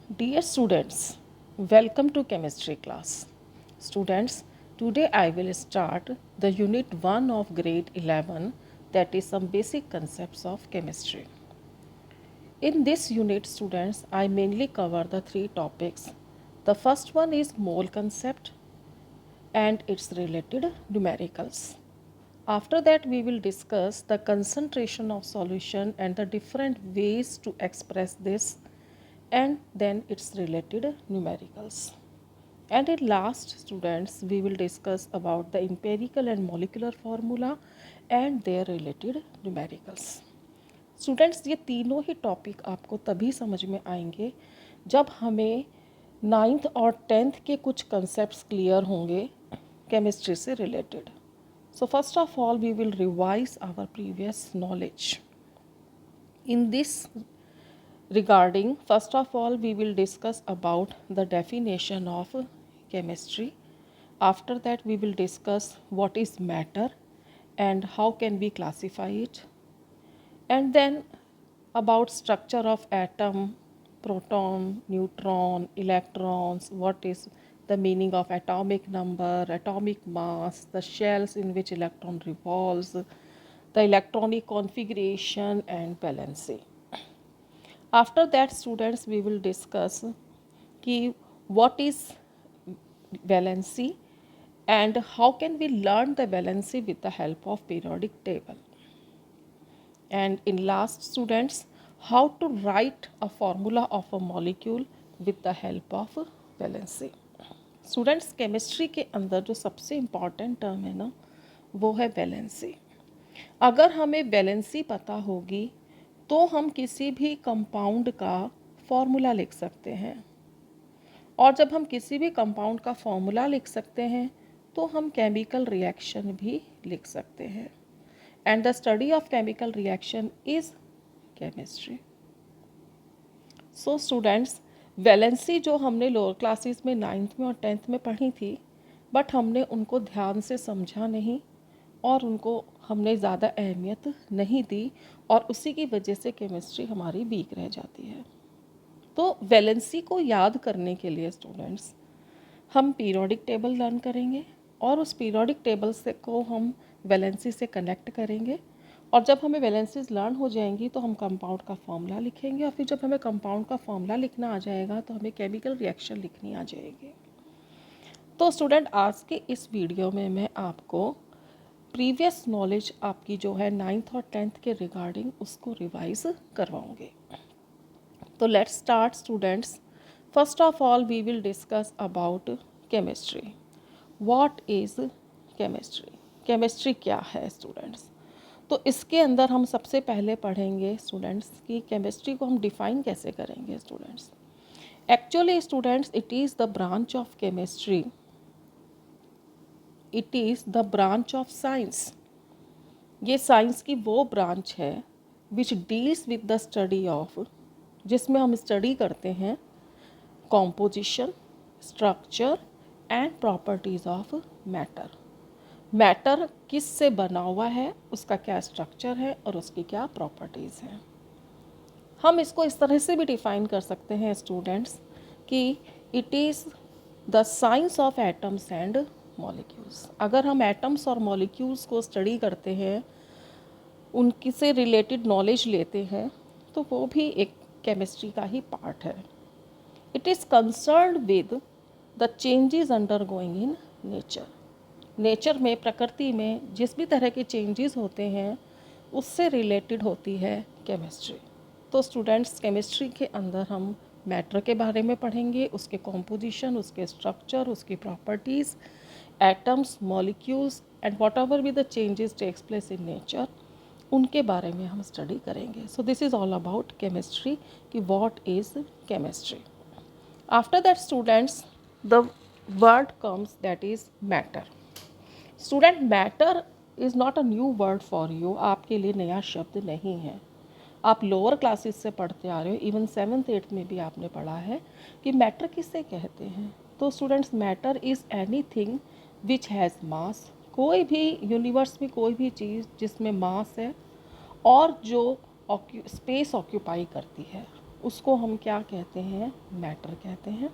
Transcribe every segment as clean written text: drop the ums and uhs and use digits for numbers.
Dear students, welcome to chemistry class. Students, today I will start the unit 1 of grade 11, that is some basic concepts of chemistry. In this unit, students, I mainly cover the three topics. The first one is mole concept and its related numericals. After that, we will discuss the concentration of solution and the different ways to express this, and then its related numericals. And at last, students, we will discuss about the empirical and molecular formula and their related numericals. Students, ये तीनों ही topic आपको तभी समझ में आएंगे जब हमें ninth और टेंथ के कुछ कंसेप्ट्स क्लियर होंगे केमिस्ट्री से related. So first of all, we will revise our previous knowledge. In this regarding, first of all, we will discuss about the definition of chemistry. After that, we will discuss what is matter and how can we classify it. And then about structure of atom, proton, neutron, electrons, what is the meaning of atomic number, atomic mass, the shells in which electron revolves, the electronic configuration and valency. After that, students, we will discuss what is valency and how can we learn the valency with the help of periodic table. And in last, students, how to write a formula of a molecule with the help of valency. Students, chemistry के अंदर जो सबसे important term है ना, वो है valency. अगर हमें वैलेंसी पता होगी तो हम किसी भी कंपाउंड का फॉर्मूला लिख सकते हैं, और जब हम किसी भी कंपाउंड का फॉर्मूला लिख सकते हैं तो हम केमिकल रिएक्शन भी लिख सकते हैं. And the study of chemical reaction is chemistry. So students, valency जो हमने लोअर क्लासेस में 9th में और 10th में पढ़ी थी, बट हमने उनको ध्यान से समझा नहीं और उनको हमने ज़्यादा अहमियत नहीं दी, और उसी की वजह से केमिस्ट्री हमारी वीक रह जाती है. तो वैलेंसी को याद करने के लिए स्टूडेंट्स हम पीरियोडिक टेबल लर्न करेंगे, और उस पीरियोडिक टेबल से को हम वैलेंसी से कनेक्ट करेंगे, और जब हमें वैलेंसीज लर्न हो जाएंगी तो हम कंपाउंड का फॉर्मूला लिखेंगे, और फिर जब हमें कंपाउंड का फॉर्मूला लिखना आ जाएगा तो हमें केमिकल रिएक्शन लिखनी आ जाएगी. तो स्टूडेंट, आज के इस वीडियो में मैं आपको प्रीवियस नॉलेज आपकी जो है 9th और 10th के रिगार्डिंग उसको रिवाइज करवाऊँगी. तो let's start students. First of all, we will discuss about chemistry. What is chemistry? Chemistry क्या है स्टूडेंट्स? तो इसके अंदर हम सबसे पहले पढ़ेंगे स्टूडेंट्स कि केमिस्ट्री को हम डिफ़ाइन कैसे करेंगे students. Actually students, it is the branch of chemistry, it is the branch of science. ये साइंस की वो ब्रांच है which deals with the study of, जिसमें हम स्टडी करते हैं composition, structure and properties of matter. Matter किस से बना हुआ है, उसका क्या स्ट्रक्चर है और उसकी क्या प्रॉपर्टीज़ हैं. हम इसको इस तरह से भी डिफ़ाइन कर सकते हैं स्टूडेंट्स कि it is the science of atoms and molecules. अगर हम एटम्स और मॉलिक्यूल्स को स्टडी करते हैं, उनकी से रिलेटेड नॉलेज लेते हैं, तो वो भी एक केमिस्ट्री का ही पार्ट है. It is concerned with the changes undergoing in nature. Nature में, प्रकृति में जिस भी तरह के चेंजेस होते हैं उससे रिलेटेड होती है केमिस्ट्री. तो स्टूडेंट्स, केमिस्ट्री के अंदर हम मैटर के बारे में पढ़ेंगे, उसके कॉम्पोजिशन, उसके स्ट्रक्चर, उसकी properties, atoms, molecules and whatever भी the changes takes place in nature, उनके बारे में हम स्टडी करेंगे. So this is all about chemistry कि what is chemistry. After that students, the word comes that is matter. Students, matter is not a new word for you. आपके लिए नया शब्द नहीं है. आप लोअर क्लासेस से पढ़ते आ रहे हो, इवन 7th 8th में भी आपने पढ़ा है कि मैटर किसे कहते हैं. तो students, matter is anything which has मास. कोई भी यूनिवर्स में कोई भी चीज़ जिसमें मास है और जो स्पेस ऑक्यूपाई करती है, उसको हम क्या कहते हैं, मैटर कहते हैं।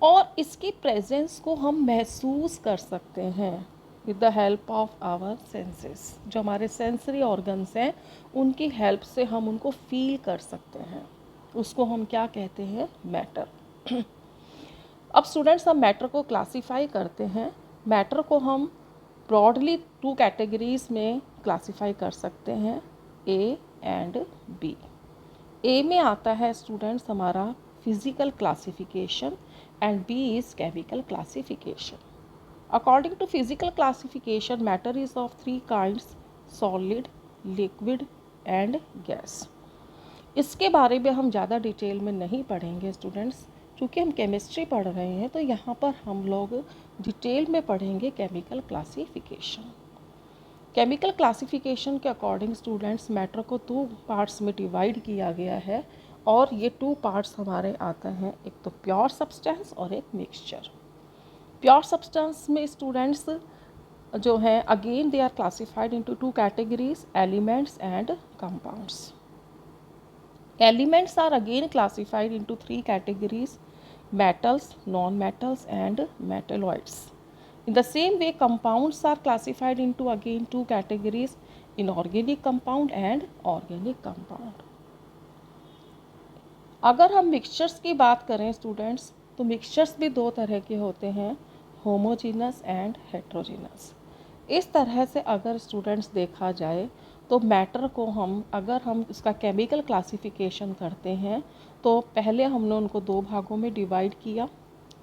और इसकी प्रेजेंस को हम महसूस कर सकते हैं with the help of our senses. जो हमारे सेंसरी ऑर्गन्स हैं उनकी हेल्प से हम उनको फील कर सकते हैं, उसको हम क्या कहते हैं, मैटर। अब स्टूडेंट्स हम मैटर को क्लासीफाई करते हैं। मैटर को हम ब्रॉडली 2 कैटेगरीज में क्लासीफाई कर सकते हैं, ए एंड बी। ए में आता है स्टूडेंट्स हमारा physical classification and B is chemical classification. According to physical classification matter is of 3 kinds, solid, liquid and gas. इसके बारे में हम ज़्यादा डिटेल में नहीं पढ़ेंगे स्टूडेंट्स, क्योंकि हम केमिस्ट्री पढ़ रहे हैं तो यहाँ पर हम लोग डिटेल में पढ़ेंगे केमिकल क्लासिफिकेशन। केमिकल क्लासिफिकेशन के अकॉर्डिंग स्टूडेंट्स मैटर को 2 पार्ट्स में डिवाइड किया गया है, और ये 2 पार्ट्स हमारे आते हैं, एक तो प्योर सब्सटेंस और एक मिक्सचर। प्योर सब्सटेंस में स्टूडेंट्स जो हैं again they are classified into 2 categories, elements and compounds. Elements are again classified into 3 categories, metals, non-metals and metalloids. In the same way, compounds are classified into again 2 categories, inorganic compound and organic compound. अगर हम mixtures की बात करें students, तो mixtures भी 2 तरह के होते हैं, होमोजीनस एंड हेट्रोजीनस। इस तरह से अगर स्टूडेंट्स देखा जाए तो मैटर को अगर हम इसका केमिकल क्लासिफिकेशन करते हैं तो पहले हमने उनको 2 भागों में डिवाइड किया,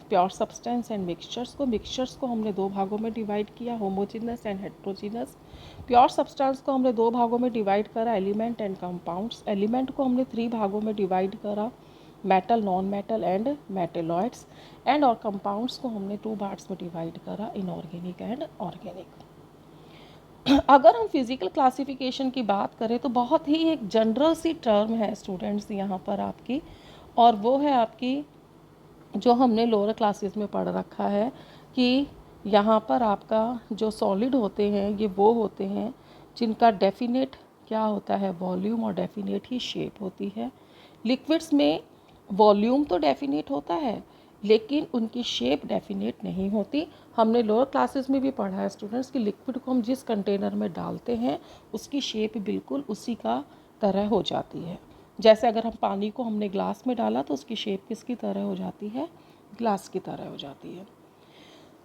प्योर सब्सटेंस एंड मिक्सचर्स को। मिक्सचर्स को हमने 2 भागों में डिवाइड किया, homogeneous and heterogeneous. Pure substance को हमने 2 भागों में डिवाइड करा, एलिमेंट एंड कंपाउंड्स। एलिमेंट को हमने 3 भागों में डिवाइड करा, metal, non metal and metalloids. And और कंपाउंड्स को हमने 2 पार्ट्स में डिवाइड करा, इनऑर्गेनिक एंड ऑर्गेनिक। अगर हम फिज़िकल क्लासिफिकेशन की बात करें तो बहुत ही एक जनरल सी टर्म है स्टूडेंट्स यहाँ पर आपकी, और वो है आपकी जो हमने लोअर क्लासेस में पढ़ रखा है कि यहाँ पर आपका जो सॉलिड होते हैं ये वो होते हैं जिनका डेफिनेट क्या होता है, वॉल्यूम, और डेफिनेट ही शेप होती है। लिक्विड्स में वॉल्यूम तो डेफिनेट होता है लेकिन उनकी शेप डेफिनेट नहीं होती। हमने लोअर क्लासेस में भी पढ़ा है स्टूडेंट्स कि लिक्विड को हम जिस कंटेनर में डालते हैं उसकी शेप बिल्कुल उसी का तरह हो जाती है। जैसे अगर हम पानी को हमने ग्लास में डाला तो उसकी शेप किसकी तरह हो जाती है, ग्लास की तरह हो जाती है।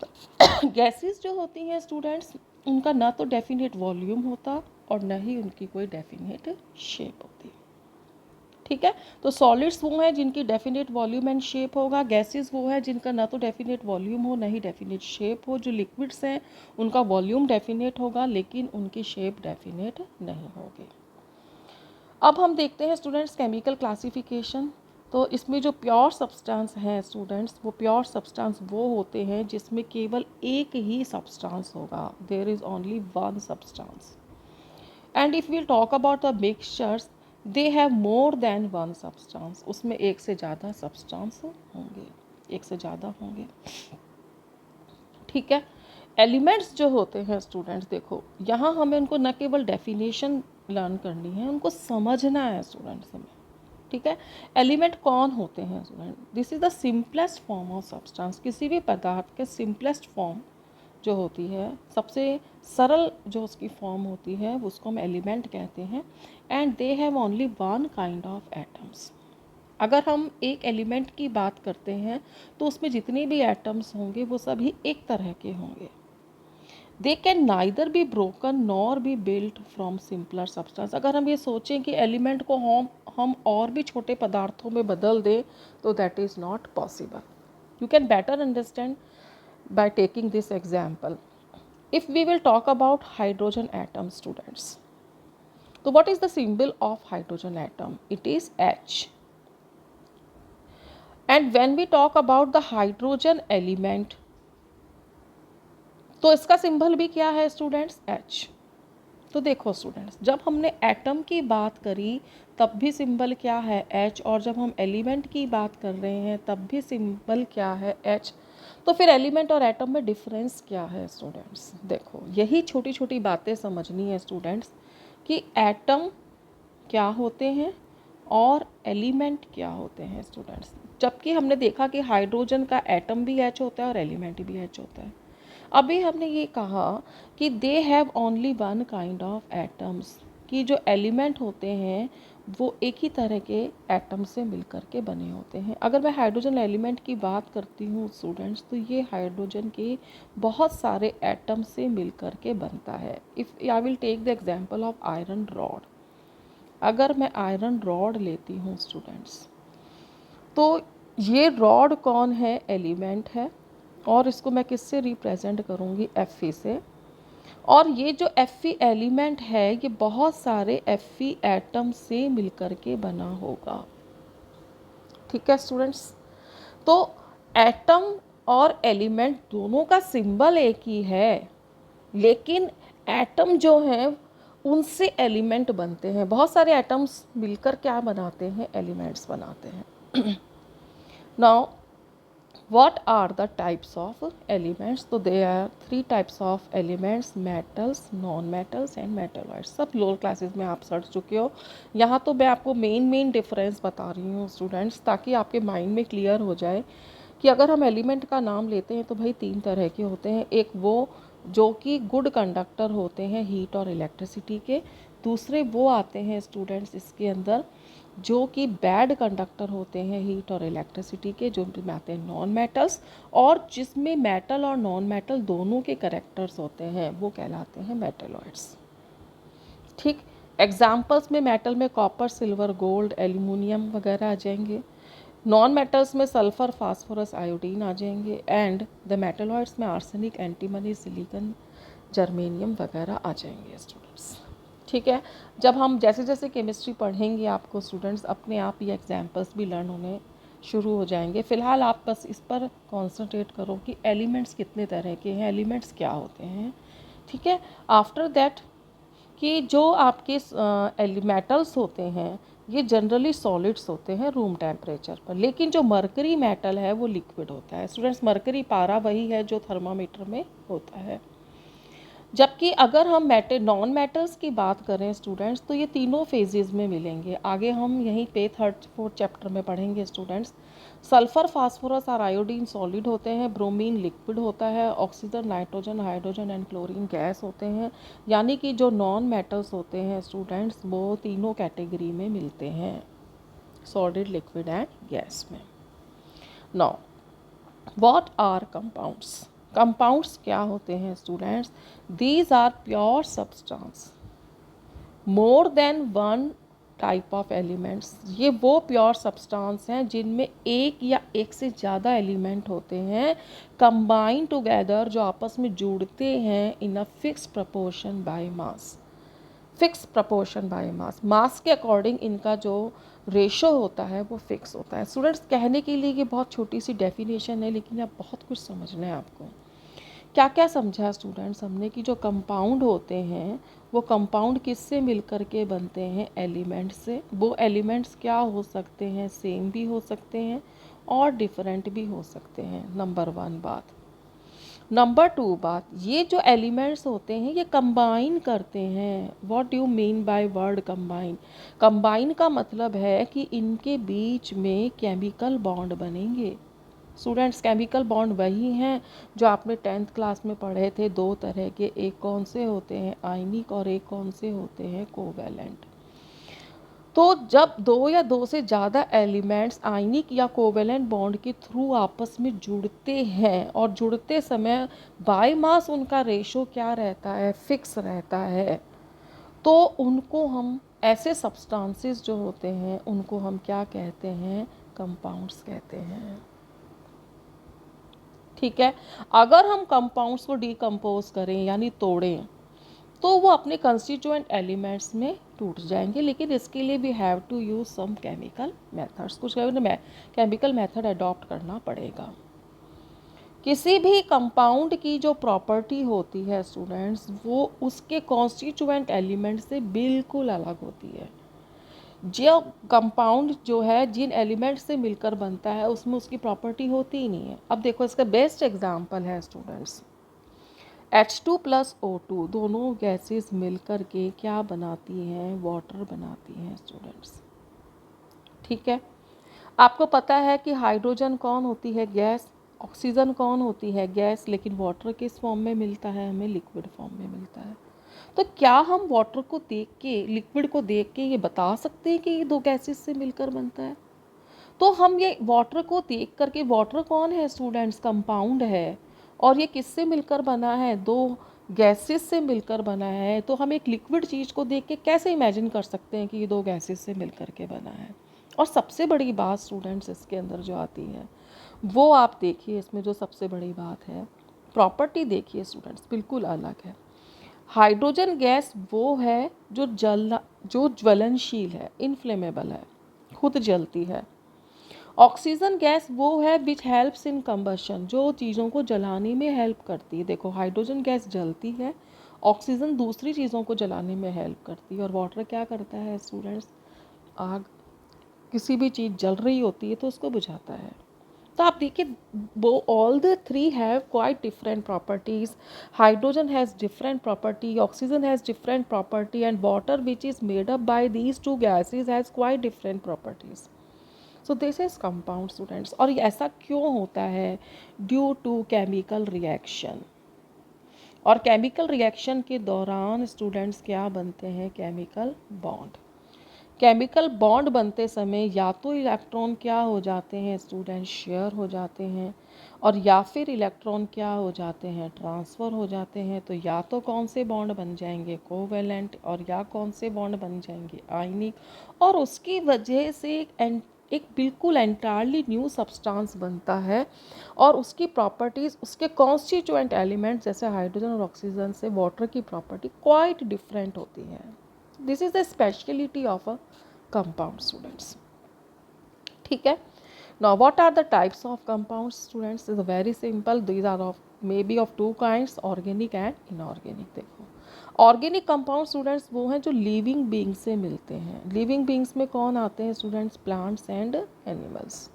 तो गैसेस जो होती हैं स्टूडेंट्स, उनका ना तो डेफिनेट वॉल्यूम होता और न ही उनकी कोई डेफिनेट शेप होती। ठीक है, तो सॉलिड्स वो हैं जिनकी डेफिनेट वॉल्यूम एंड शेप होगा, गैसेस वो है जिनका ना तो डेफिनेट वॉल्यूम हो ना ही डेफिनेट शेप हो। जो लिक्विड्स हैं उनका वॉल्यूम डेफिनेट होगा लेकिन उनकी शेप डेफिनेट नहीं होगी। अब हम देखते हैं स्टूडेंट्स केमिकल क्लासिफिकेशन। तो इसमें जो प्योर सब्सटेंस हैं स्टूडेंट्स, वो प्योर सब्सटेंस वो होते हैं जिसमें केवल एक ही सब्सटेंस होगा, there is only one substance. And if we'll talk about the mixtures, they have more than one substance. उसमें एक से ज़्यादा सब्सटेंस होंगे, एक से ज़्यादा होंगे। ठीक है, एलिमेंट्स जो होते हैं स्टूडेंट्स, देखो यहाँ हमें उनको न केवल डेफिनेशन लर्न करनी है, उनको समझना है स्टूडेंट्स हमें। ठीक है, एलिमेंट कौन होते हैं student, this is the simplest form of substance. किसी भी पदार्थ के सिंपलेस्ट फॉर्म जो होती है, सबसे सरल जो उसकी फॉर्म होती है उसको हम एलिमेंट कहते हैं। And they have only one kind of atoms. अगर हम एक एलिमेंट की बात करते हैं तो उसमें जितने भी एटम्स होंगे वो सभी एक तरह के होंगे। They can neither be broken nor be built from simpler substance. अगर हम ये सोचें कि एलिमेंट को हम और भी छोटे पदार्थों में बदल दें तो that is not possible. You can better understand by taking this example. If we will talk about hydrogen atom students, so what is the symbol of hydrogen atom? It is H. And when we talk about the hydrogen element, तो इसका symbol भी क्या है students, H। तो देखो students, जब हमने atom की बात करी तब भी सिंबल क्या है, H, और जब हम एलिमेंट की बात कर रहे हैं तब भी सिंबल क्या है, H। तो फिर एलिमेंट और एटम में डिफरेंस क्या है स्टूडेंट्स, देखो यही छोटी छोटी बातें समझनी है स्टूडेंट्स कि एटम क्या होते हैं और एलिमेंट क्या होते हैं स्टूडेंट्स। जबकि हमने देखा कि हाइड्रोजन का एटम भी एच होता है और एलिमेंट भी एच होता है। अभी हमने ये कहा कि they have only one kind of atoms, कि जो एलिमेंट होते हैं वो एक ही तरह के एटम से मिलकर के बने होते हैं। अगर मैं हाइड्रोजन एलिमेंट की बात करती हूँ स्टूडेंट्स, तो ये हाइड्रोजन के बहुत सारे एटम से मिलकर के बनता है। If I will take the example of iron rod, अगर मैं आयरन रॉड लेती हूँ स्टूडेंट्स, तो ये रॉड कौन है, एलिमेंट है, और इसको मैं किससे रिप्रेजेंट करूँगी, Fe से। और ये जो Fe एलिमेंट है ये बहुत सारे Fe एटम से मिलकर के बना होगा। ठीक है स्टूडेंट्स, तो एटम और एलिमेंट दोनों का सिंबल एक ही है, लेकिन एटम जो हैं उनसे एलिमेंट बनते हैं। बहुत सारे एटम्स मिलकर क्या बनाते हैं, एलिमेंट्स बनाते हैं। Now what are the types of elements? तो there are three types of elements: metals, non metals and metalloids। सब लोअर क्लासेस में आप पढ़ चुके हो। यहाँ तो मैं आपको मेन डिफरेंस बता रही हूँ स्टूडेंट्स, ताकि आपके माइंड में क्लियर हो जाए कि अगर हम एलिमेंट का नाम लेते हैं तो भाई तीन तरह के होते हैं। एक वो जो कि गुड कंडक्टर होते हैं हीट और इलेक्ट्रिसिटी के, दूसरे वो आते हैं स्टूडेंट्स इसके अंदर जो कि बैड कंडक्टर होते हैं हीट और इलेक्ट्रिसिटी के, जो में आते हैं नॉन मेटल्स, और जिसमें मेटल और नॉन मेटल दोनों के करेक्टर्स होते हैं वो कहलाते हैं मेटलॉइड्स। ठीक, एग्जाम्पल्स में मेटल में कॉपर, सिल्वर, गोल्ड, एल्यूमिनियम वगैरह आ जाएंगे। नॉन मेटल्स में सल्फर, फास्फोरस, आयोडीन आ जाएंगे। एंड द मेटलॉइड्स में आर्सेनिक, एंटीमनी, सिलिकन, जर्मेनियम वगैरह आ जाएंगे स्टूडेंट्स। ठीक है, जब हम जैसे जैसे केमिस्ट्री पढ़ेंगे आपको स्टूडेंट्स अपने आप ये एग्जाम्पल्स भी लर्न होने शुरू हो जाएंगे। फ़िलहाल आप बस इस पर कॉन्सेंट्रेट करो कि एलिमेंट्स कितने तरह के हैं, एलिमेंट्स क्या होते हैं। ठीक है, आफ्टर दैट कि जो आपके मेटल्स होते हैं ये जनरली सॉलिड्स होते हैं रूम टेम्परेचर पर, लेकिन जो मरकरी मेटल है वो लिक्विड होता है स्टूडेंट्स। मरकरी पारा वही है जो थर्मामीटर में होता है। जबकि अगर हम नॉन मेटल्स की बात करें स्टूडेंट्स, तो ये तीनों फेजेस में मिलेंगे। आगे हम यहीं पे 3rd 4th चैप्टर में पढ़ेंगे स्टूडेंट्स। सल्फर, फास्फोरस और आयोडीन सॉलिड होते हैं, ब्रोमीन लिक्विड होता है, oxygen, nitrogen, hydrogen and chlorine gas होते हैं। यानी कि जो नॉन मेटल्स होते हैं स्टूडेंट्स वो तीनों कैटेगरी में मिलते हैं, सॉलिड, लिक्विड एंड गैस में। Now what are compounds? Compounds क्या होते हैं students? These are pure substance more than one type of elements. ये वो प्योर सब्सटेंस हैं जिनमें एक या एक से ज़्यादा एलिमेंट होते हैं कंबाइन टुगेदर, जो आपस में जुड़ते हैं in a fix proportion by mass. Fix proportion by mass, mass के अकॉर्डिंग इनका जो रेशो होता है वो फिक्स होता है। स्टूडेंट्स कहने के लिए ये बहुत छोटी सी डेफिनेशन है, लेकिन अब बहुत कुछ समझना है आपको। क्या क्या समझा स्टूडेंट्स हमने कि जो कंपाउंड होते हैं वो कंपाउंड किससे मिलकर के बनते हैं, एलिमेंट्स से। वो एलिमेंट्स क्या हो सकते हैं, सेम भी हो सकते हैं और डिफरेंट भी हो सकते हैं, नंबर 1 बात। नंबर 2 बात, ये जो एलिमेंट्स होते हैं ये कंबाइन करते हैं। What do you mean by word combine? Combine का मतलब है कि इनके बीच में केमिकल बॉन्ड बनेंगे। स्टूडेंट्स, केमिकल बॉन्ड वही हैं जो आपने 10th क्लास में पढ़े थे, दो तरह के। एक कौन से होते हैं, आयनिक, और एक कौन से होते हैं, कोवैलेंट। तो जब दो या दो से ज़्यादा एलिमेंट्स आयनिक या कोवैलेंट बॉन्ड के थ्रू आपस में जुड़ते हैं और जुड़ते समय बाय मास उनका रेशो क्या रहता है, फिक्स रहता है, तो उनको हम, ऐसे सब्सटेंसेस जो होते हैं उनको हम क्या कहते हैं, कंपाउंड्स कहते हैं। ठीक है, अगर हम कंपाउंड्स को डिकम्पोज करें यानी तोड़ें तो वो अपने कंस्टिट्यूएंट एलिमेंट्स में टूट जाएंगे, लेकिन इसके लिए we have to use some chemical methods. कुछ केमिकल मेथड अडॉप्ट करना पड़ेगा। किसी भी कंपाउंड की जो प्रॉपर्टी होती है स्टूडेंट्स वो उसके कॉन्स्टिट्यूएंट एलिमेंट से बिल्कुल अलग होती है। जो कंपाउंड जो है जिन एलिमेंट से मिलकर बनता है उसमें उसकी प्रॉपर्टी होती ही नहीं है। अब देखो इसका बेस्ट एग्जांपल है स्टूडेंट्स, H2 प्लस O2 दोनों गैसेस मिलकर के क्या बनाती हैं, वाटर बनाती हैं स्टूडेंट्स। ठीक है। आपको पता है कि हाइड्रोजन कौन होती है? गैस। ऑक्सीजन कौन होती है? गैस। लेकिन वाटर किस फॉर्म में मिलता है? हमें लिक्विड फॉर्म में मिलता है। तो क्या हम वाटर को देख के, लिक्विड को देख के ये बता सकते हैं कि ये दो गैसेस से मिलकर बनता है? तो हम ये वाटर को देख करके, वाटर कौन है स्टूडेंट्स? कंपाउंड है। और ये किससे मिलकर बना है? दो गैसेस से मिलकर बना है। तो हम एक लिक्विड चीज़ को देख के कैसे इमेजिन कर सकते हैं कि ये दो गैसेस से मिलकर के बना है? और सबसे बड़ी बात स्टूडेंट्स इसके अंदर जो आती है, वो आप देखिए, इसमें जो सबसे बड़ी बात है, प्रॉपर्टी देखिए स्टूडेंट्स, बिल्कुल अलग है। हाइड्रोजन गैस वो है जो ज्वलनशील है, इनफ्लेमेबल है, खुद जलती है। ऑक्सीजन गैस वो है विच हेल्प्स इन कंबशन, जो चीज़ों को जलाने में हेल्प करती है। देखो, हाइड्रोजन गैस जलती है, ऑक्सीजन दूसरी चीज़ों को जलाने में हेल्प करती है। और वाटर क्या करता है स्टूडेंट्स? आग, किसी भी चीज़ जल रही होती है तो उसको बुझाता है। तो आप देखिए, वो all the three have quite different properties. Hydrogen has different property, oxygen has different property, and water which is made up by these two gases has quite different properties. So this is compound students. और ऐसा क्यों होता है? Due to chemical reaction. और chemical reaction के दौरान students क्या बनते हैं? Chemical bond. केमिकल बॉन्ड बनते समय या तो इलेक्ट्रॉन क्या हो जाते हैं स्टूडेंट? शेयर हो जाते हैं। और या फिर इलेक्ट्रॉन क्या हो जाते हैं? ट्रांसफ़र हो जाते हैं। तो या तो कौन से बॉन्ड बन जाएंगे? कोवेलेंट। और या कौन से बॉन्ड बन जाएंगे? आयनिक। और उसकी वजह से एक बिल्कुल एंटायरली न्यू सब्सटेंस बनता है। और उसकी प्रॉपर्टीज़, उसके कॉन्स्टिट्यूएंट एलिमेंट्स जैसे हाइड्रोजन और ऑक्सीजन से वाटर की प्रॉपर्टी क्वाइट डिफरेंट होती है। This is the speciality of a compound students. ठीक है। Now what are the types of compounds students? Is very simple, these are of may be of two kinds, organic and inorganic. देखो, organic compound students वो हैं जो living beings से मिलते हैं। Living beings में कौन आते हैं स्टूडेंट्स? Plants and animals.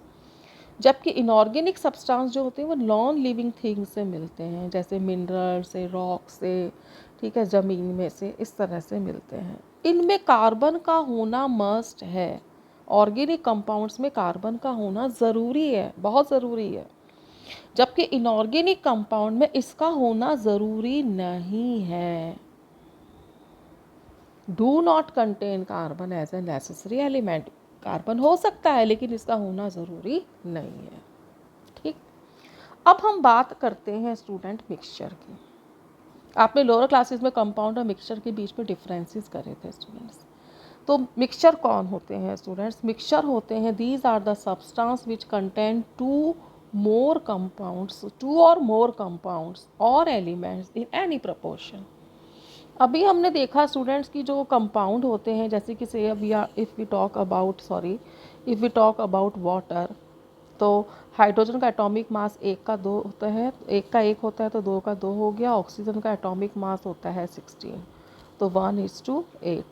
जबकि इनऑर्गेनिक सब्सटेंस जो होते हैं वो नॉन लिविंग थिंग्स से मिलते हैं, जैसे मिनरल से, रॉक से, ठीक है, ज़मीन में से, इस तरह से मिलते हैं। इनमें कार्बन का होना मस्ट है। ऑर्गेनिक कंपाउंड्स में कार्बन का होना ज़रूरी है, बहुत ज़रूरी है। जबकि इनऑर्गेनिक कंपाउंड में इसका होना ज़रूरी नहीं है। Do not contain carbon as a necessary element. Carbon हो सकता है लेकिन इसका होना ज़रूरी नहीं है। ठीक। अब हम बात करते हैं स्टूडेंट मिक्सचर की। आपने लोअर क्लासेस में कंपाउंड और मिक्सचर के बीच में डिफरेंसेस करे थे स्टूडेंट्स। तो मिक्सचर कौन होते हैं स्टूडेंट्स? मिक्सचर होते हैं, these are the substance which contain two और मोर कंपाउंड्स और एलिमेंट्स इन एनी प्रोपोर्शन। अभी हमने देखा स्टूडेंट्स की जो कंपाउंड होते हैं, जैसे कि से अभी if we talk about water, तो हाइड्रोजन का एटॉमिक मास एक का दो होता है, एक होता है तो दो का दो हो गया। ऑक्सीजन का एटॉमिक मास होता है 16, तो 1:8।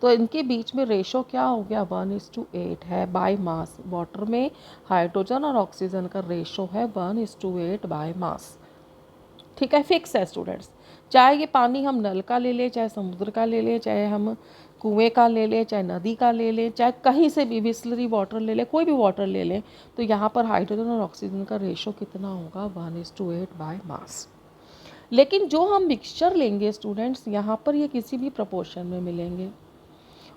तो इनके बीच में रेशो क्या हो गया? 1:8 है बाय मास। वाटर में हाइड्रोजन और ऑक्सीजन का रेशो है 1:8 बाय मास। ठीक है, फिक्स है स्टूडेंट्स। चाहे ये पानी हम नल का ले लें, चाहे समुद्र का ले लें, चाहे हम कुएं का ले लें, चाहे नदी का ले लें, चाहे कहीं से भी बिसलरी वाटर ले लें, कोई भी वाटर ले लें, तो यहाँ पर हाइड्रोजन और ऑक्सीजन का रेशो कितना होगा? 1:8 बाय मास। लेकिन जो हम मिक्सचर लेंगे स्टूडेंट्स, यहाँ पर ये किसी भी प्रपोर्शन में मिलेंगे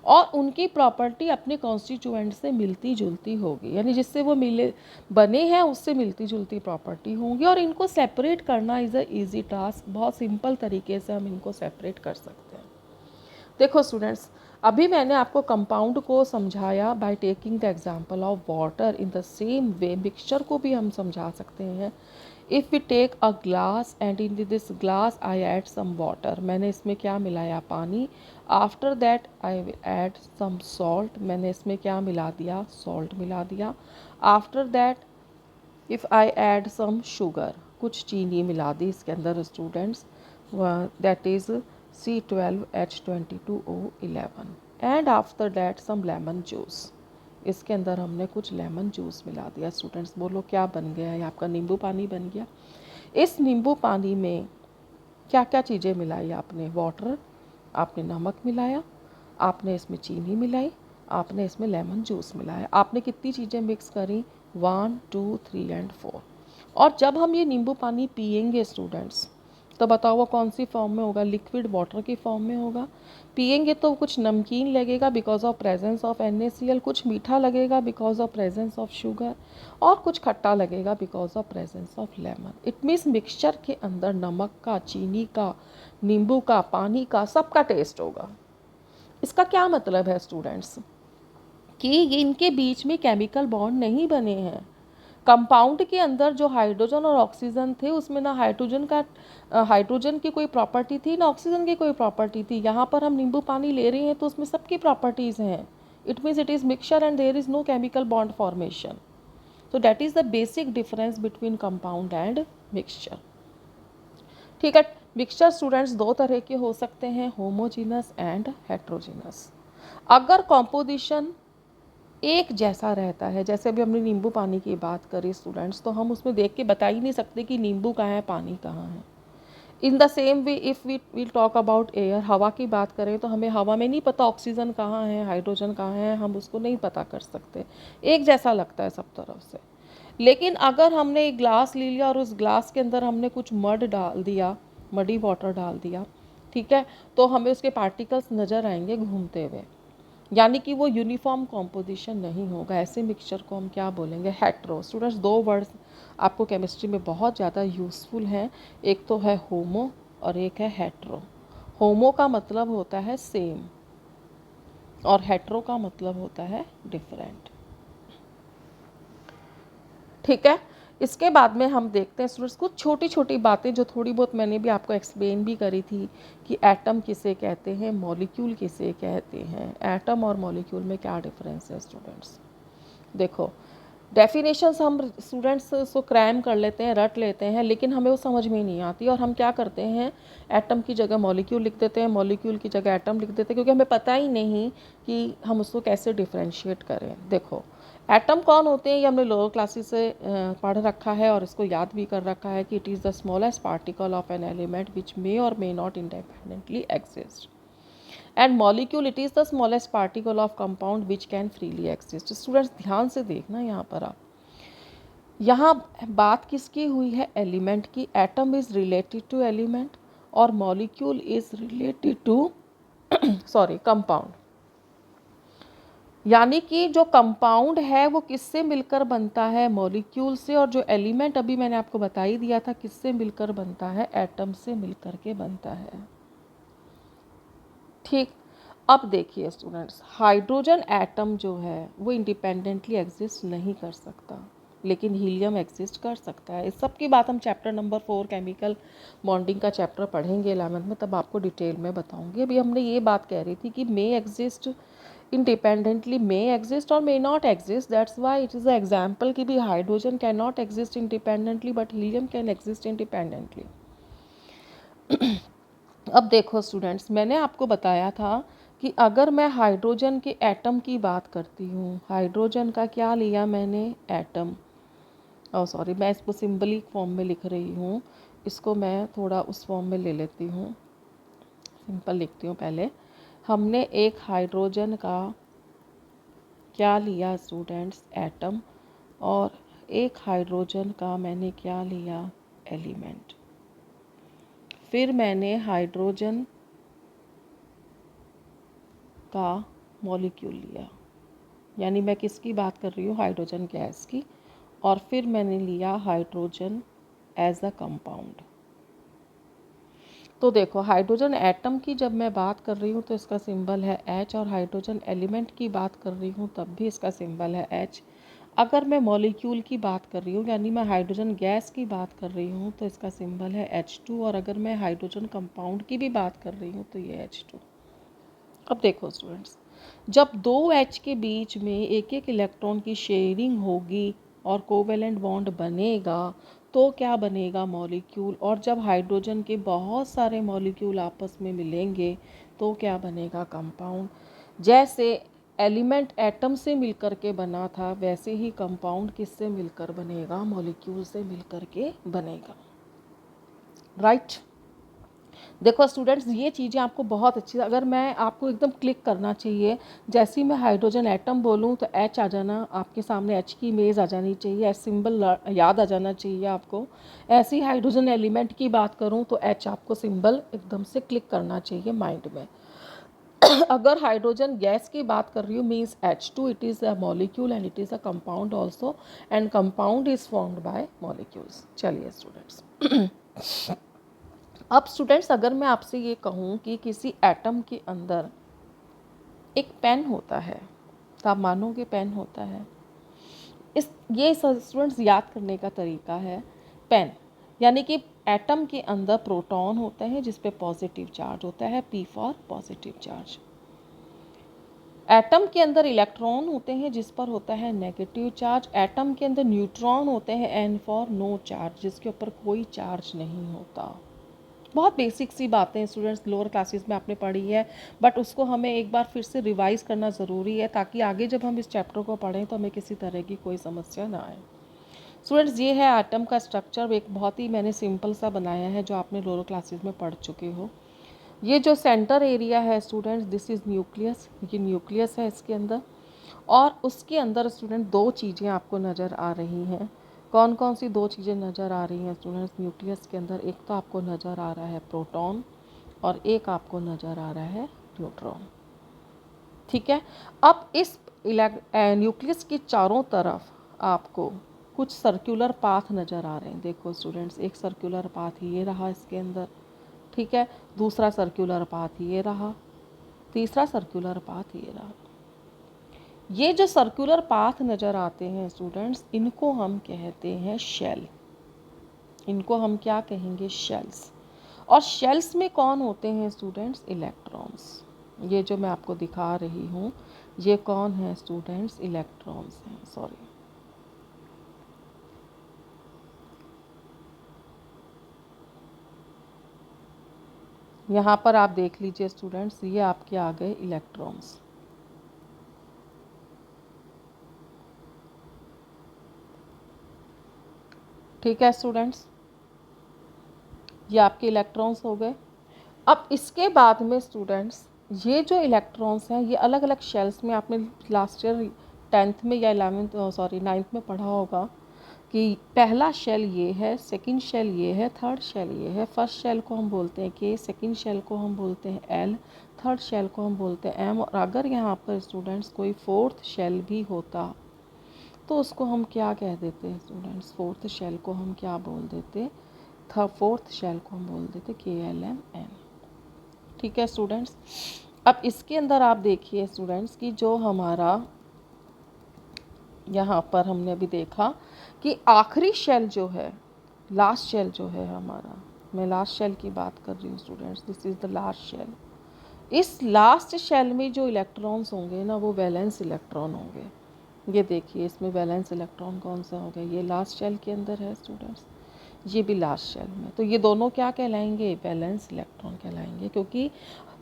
और उनकी प्रॉपर्टी अपने कॉन्स्टिट्यूएंट से मिलती जुलती होगी, यानी जिससे वो मिले बने हैं उससे मिलती जुलती प्रॉपर्टी होंगी। और इनको सेपरेट करना इज़ अ ईजी टास्क। बहुत सिंपल तरीके से हम इनको सेपरेट कर सकते हैं। देखो स्टूडेंट्स, अभी मैंने आपको कंपाउंड को समझाया by taking the example of water. In the same way mixture को भी हम समझा सकते हैं। If we take a glass and in this glass I add some water, मैंने इसमें क्या मिलाया? पानी। After that I will add some salt, मैंने इसमें क्या मिला दिया? सॉल्ट मिला दिया। After that if I add some sugar, कुछ चीनी मिला दी इसके अंदर students, that is C12H22O11। And after that some lemon juice, इसके अंदर हमने कुछ लेमन जूस मिला दिया। स्टूडेंट्स बोलो क्या बन गया? ये आपका नींबू पानी बन गया। इस नींबू पानी में क्या क्या चीज़ें मिलाई आपने? वाटर, आपने नमक मिलाया, आपने इसमें चीनी मिलाई, आपने इसमें लेमन जूस मिलाया। आपने कितनी चीज़ें मिक्स करी, 1 2 3 एंड 4। और जब हम ये नींबू पानी पियेंगे स्टूडेंट्स, तो बताओ वो कौन सी फॉर्म में होगा, लिक्विड वाटर की फॉर्म में होगा। पियेंगे तो कुछ नमकीन लगेगा because of presence of NaCl, कुछ मीठा लगेगा because of presence of sugar, और कुछ खट्टा लगेगा because of presence of lemon. It means mixture के अंदर नमक का, चीनी का, नींबू का, पानी का, सबका टेस्ट होगा। इसका क्या मतलब है स्टूडेंट्स, कि ये इनके बीच में केमिकल बॉन्ड नहीं बने हैं। कंपाउंड के अंदर जो हाइड्रोजन और ऑक्सीजन थे, उसमें ना हाइड्रोजन की कोई प्रॉपर्टी थी, ना ऑक्सीजन की कोई प्रॉपर्टी थी। यहाँ पर हम नींबू पानी ले रहे हैं तो उसमें सबकी प्रॉपर्टीज़ हैं। It means it is mixture and there is no chemical bond formation. तो that is the basic difference between compound and mixture. ठीक है, मिक्सचर स्टूडेंट्स दो तरह के हो सकते हैं, होमोजीनस एंड हेट्रोजीनस। अगर कॉम्पोजिशन एक जैसा रहता है, जैसे अभी हमने नींबू पानी की बात करी स्टूडेंट्स, तो हम उसमें देख के बता ही नहीं सकते कि नींबू कहाँ है, पानी कहाँ है। In the same way if we will talk about air, हवा की बात करें तो हमें हवा में नहीं पता ऑक्सीजन कहाँ है, हाइड्रोजन कहाँ है, हम उसको नहीं पता कर सकते, एक जैसा लगता है सब तरफ से। लेकिन अगर हमने एक ग्लास ले लिया और उस ग्लास के अंदर हमने कुछ मड डाल दिया, मडी वाटर डाल दिया, ठीक है, तो हमें उसके पार्टिकल्स नज़र आएंगे घूमते हुए, यानी कि वो यूनिफॉर्म कॉम्पोजिशन नहीं होगा। ऐसे मिक्सचर को हम क्या बोलेंगे, हेट्रो। स्टूडेंट्स दो वर्ड्स आपको केमिस्ट्री में बहुत ज़्यादा यूज़फुल हैं, एक तो है होमो और एक है हेट्रो। होमो का मतलब होता है सेम और हेट्रो का मतलब होता है डिफरेंट। ठीक है, इसके बाद में हम देखते हैं स्टूडेंट्स कुछ छोटी छोटी बातें जो थोड़ी बहुत मैंने भी आपको एक्सप्लेन भी करी थी, कि एटम किसे कहते हैं, मॉलिक्यूल किसे कहते हैं, एटम और मॉलिक्यूल में क्या डिफरेंस है स्टूडेंट्स। देखो, डेफिनेशंस हम स्टूडेंट्स उसको क्रैम कर लेते हैं, रट लेते हैं, लेकिन हमें वो समझ में नहीं आती और हम क्या करते हैं, एटम की जगह मॉलिक्यूल लिख देते हैं, मॉलिक्यूल की जगह एटम लिख देते हैं, क्योंकि हमें पता ही नहीं कि हम उसको कैसे डिफ्रेंशिएट करें। देखो, एटम कौन होते हैं ये हमने लोअर क्लासेस से पढ़ रखा है और इसको याद भी कर रखा है कि it is the smallest particle of an element which may और may not independently exist, and molecule it is the smallest particle of compound which can freely exist. Students ध्यान से देखना, यहाँ पर आप, यहाँ बात किसकी हुई है, एलिमेंट की। Atom is related to element और molecule is related to sorry compound. यानी कि जो कंपाउंड है वो किससे मिलकर बनता है, मॉलिक्यूल से, और जो एलिमेंट अभी मैंने आपको बता ही दिया था किससे मिलकर बनता है, एटम से मिलकर के बनता है। ठीक, अब देखिए स्टूडेंट्स, हाइड्रोजन एटम जो है वो इंडिपेंडेंटली एग्जिस्ट नहीं कर सकता, लेकिन हीलियम एग्जिस्ट कर सकता है। इस सब की बात हम चैप्टर नंबर 4 केमिकल बॉन्डिंग का चैप्टर पढ़ेंगे 11th में, तब आपको डिटेल में बताऊंगी। अभी हमने ये बात कह रही थी कि मे exist independently, may exist or may not exist. That's why it is an example कि भी hydrogen cannot exist independently but helium can exist independently. अब देखो स्टूडेंट्स, मैंने आपको बताया था कि अगर मैं हाइड्रोजन के एटम की बात करती हूँ, हाइड्रोजन का क्या लिया मैंने, एटम, और सॉरी मैं इसको सिंबलिक फॉर्म में लिख रही हूँ, इसको मैं थोड़ा उस फॉर्म में ले लेती हूँ, सिंपल लिखती हूँ। पहले हमने एक हाइड्रोजन का क्या लिया स्टूडेंट्स, एटम, और एक हाइड्रोजन का मैंने क्या लिया, एलिमेंट। फिर मैंने हाइड्रोजन का मॉलिक्यूल लिया, यानी मैं किसकी बात कर रही हूँ, हाइड्रोजन गैस की, और फिर मैंने लिया हाइड्रोजन एज अ कंपाउंड। तो देखो, हाइड्रोजन एटम की जब मैं बात कर रही हूँ तो इसका सिंबल है H, और हाइड्रोजन एलिमेंट की बात कर रही हूँ तब भी इसका सिंबल है H। अगर मैं मॉलिक्यूल की बात कर रही हूँ, यानी मैं हाइड्रोजन गैस की बात कर रही हूँ, तो इसका सिंबल है H2, और अगर मैं हाइड्रोजन कंपाउंड की भी बात कर रही हूँ तो ये H2। अब देखो स्टूडेंट्स, जब दो H के बीच में एक एक इलेक्ट्रॉन की शेयरिंग होगी और कोवेलेंट बॉन्ड बनेगा तो क्या बनेगा, मॉलिक्यूल। और जब हाइड्रोजन के बहुत सारे मॉलिक्यूल आपस में मिलेंगे तो क्या बनेगा, कंपाउंड। जैसे एलिमेंट एटम से मिलकर के बना था, वैसे ही कंपाउंड किससे मिलकर बनेगा, मॉलिक्यूल से मिलकर के बनेगा, राइट। देखो स्टूडेंट्स, ये चीज़ें आपको बहुत अच्छी, अगर मैं आपको एकदम क्लिक करना चाहिए, जैसे ही मैं हाइड्रोजन एटम बोलूँ तो एच आ जाना, आपके सामने एच की इमेज आ जानी चाहिए, एच सिंबल याद आ जाना चाहिए आपको। ऐसे ही हाइड्रोजन एलिमेंट की बात करूँ तो एच आपको सिंबल एकदम से क्लिक करना चाहिए माइंड में। अगर हाइड्रोजन गैस की बात कर रही हूँ, means H2, it is a molecule and it is a compound also, and compound is formed by molecules. चलिए स्टूडेंट्स, अब स्टूडेंट्स अगर मैं आपसे ये कहूँ कि किसी एटम के अंदर एक पेन होता है, तो आप मानोगे पेन होता है। ये स्टूडेंट्स याद करने का तरीका है। पेन यानी कि एटम के अंदर प्रोटॉन होते हैं जिस पे पॉजिटिव चार्ज होता है, P for positive charge. Atom के अंदर इलेक्ट्रॉन होते हैं जिस पर होता है नेगेटिव चार्ज। एटम के अंदर न्यूट्रॉन होते हैं, N फॉर नो चार्ज, जिसके ऊपर कोई चार्ज नहीं होता। बहुत बेसिक सी बातें स्टूडेंट्स लोअर क्लासेस में आपने पढ़ी है, बट उसको हमें एक बार फिर से रिवाइज करना ज़रूरी है, ताकि आगे जब हम इस चैप्टर को पढ़ें तो हमें किसी तरह की कोई समस्या ना आए। स्टूडेंट्स, ये है एटम का स्ट्रक्चर, एक बहुत ही मैंने सिंपल सा बनाया है जो आपने लोअर क्लासेस में पढ़ चुके हो। ये जो सेंटर एरिया है स्टूडेंट्स, दिस इज़ न्यूक्लियस, ये न्यूक्लियस है इसके अंदर। और उसके अंदर स्टूडेंट दो चीज़ें आपको नज़र आ रही हैं। कौन कौन सी दो चीज़ें नज़र आ रही हैं स्टूडेंट्स न्यूक्लियस के अंदर? एक तो आपको नज़र आ रहा है प्रोटॉन और एक आपको नज़र आ रहा है न्यूट्रॉन। ठीक है, अब इस न्यूक्लियस की चारों तरफ आपको कुछ सर्कुलर पाथ नज़र आ रहे हैं। देखो स्टूडेंट्स, एक सर्कुलर पाथ ये रहा इसके अंदर, ठीक है, दूसरा सर्कुलर पाथ ये रहा, तीसरा सर्कुलर पाथ ये रहा। ये जो सर्कुलर पाथ नज़र आते हैं स्टूडेंट्स, इनको हम कहते हैं शेल। इनको हम क्या कहेंगे? शेल्स। और शेल्स में कौन होते हैं स्टूडेंट्स? इलेक्ट्रॉन्स। ये जो मैं आपको दिखा रही हूँ, ये कौन है स्टूडेंट्स? इलेक्ट्रॉन्स हैं। सॉरी, यहाँ पर आप देख लीजिए स्टूडेंट्स, ये आपके आ गए इलेक्ट्रॉन्स। ठीक है स्टूडेंट्स, ये आपके इलेक्ट्रॉन्स हो गए। अब इसके बाद में स्टूडेंट्स, ये जो इलेक्ट्रॉन्स हैं ये अलग अलग शेल्स में, आपने लास्ट ईयर 10th में या 9th में पढ़ा होगा कि पहला शेल ये है, सेकंड शेल ये है, थर्ड शेल ये है। फर्स्ट शेल को हम बोलते हैं K, सेकंड शेल को हम बोलते हैं L, थर्ड शेल को हम बोलते हैं M। और अगर यहाँ पर स्टूडेंट्स कोई फोर्थ शेल भी होता तो उसको हम क्या कह देते हैं स्टूडेंट्स? फोर्थ शेल को हम क्या बोल देते? फोर्थ शेल को हम बोल देते KLMN। ठीक है स्टूडेंट्स, अब इसके अंदर आप देखिए स्टूडेंट्स कि जो हमारा यहाँ पर हमने अभी देखा कि आखिरी शेल जो है, लास्ट शेल जो है हमारा, मैं लास्ट शेल की बात कर रही हूँ students, this is the last shell. इस लास्ट शेल में जो इलेक्ट्रॉन्स होंगे ना, वो वैलेंस इलेक्ट्रॉन होंगे। ये देखिए, इसमें वैलेंस इलेक्ट्रॉन कौन सा हो गया? ये लास्ट शेल के अंदर है स्टूडेंट्स, ये भी लास्ट शेल में। तो ये दोनों क्या कहलाएंगे? वैलेंस इलेक्ट्रॉन कहलाएंगे। क्योंकि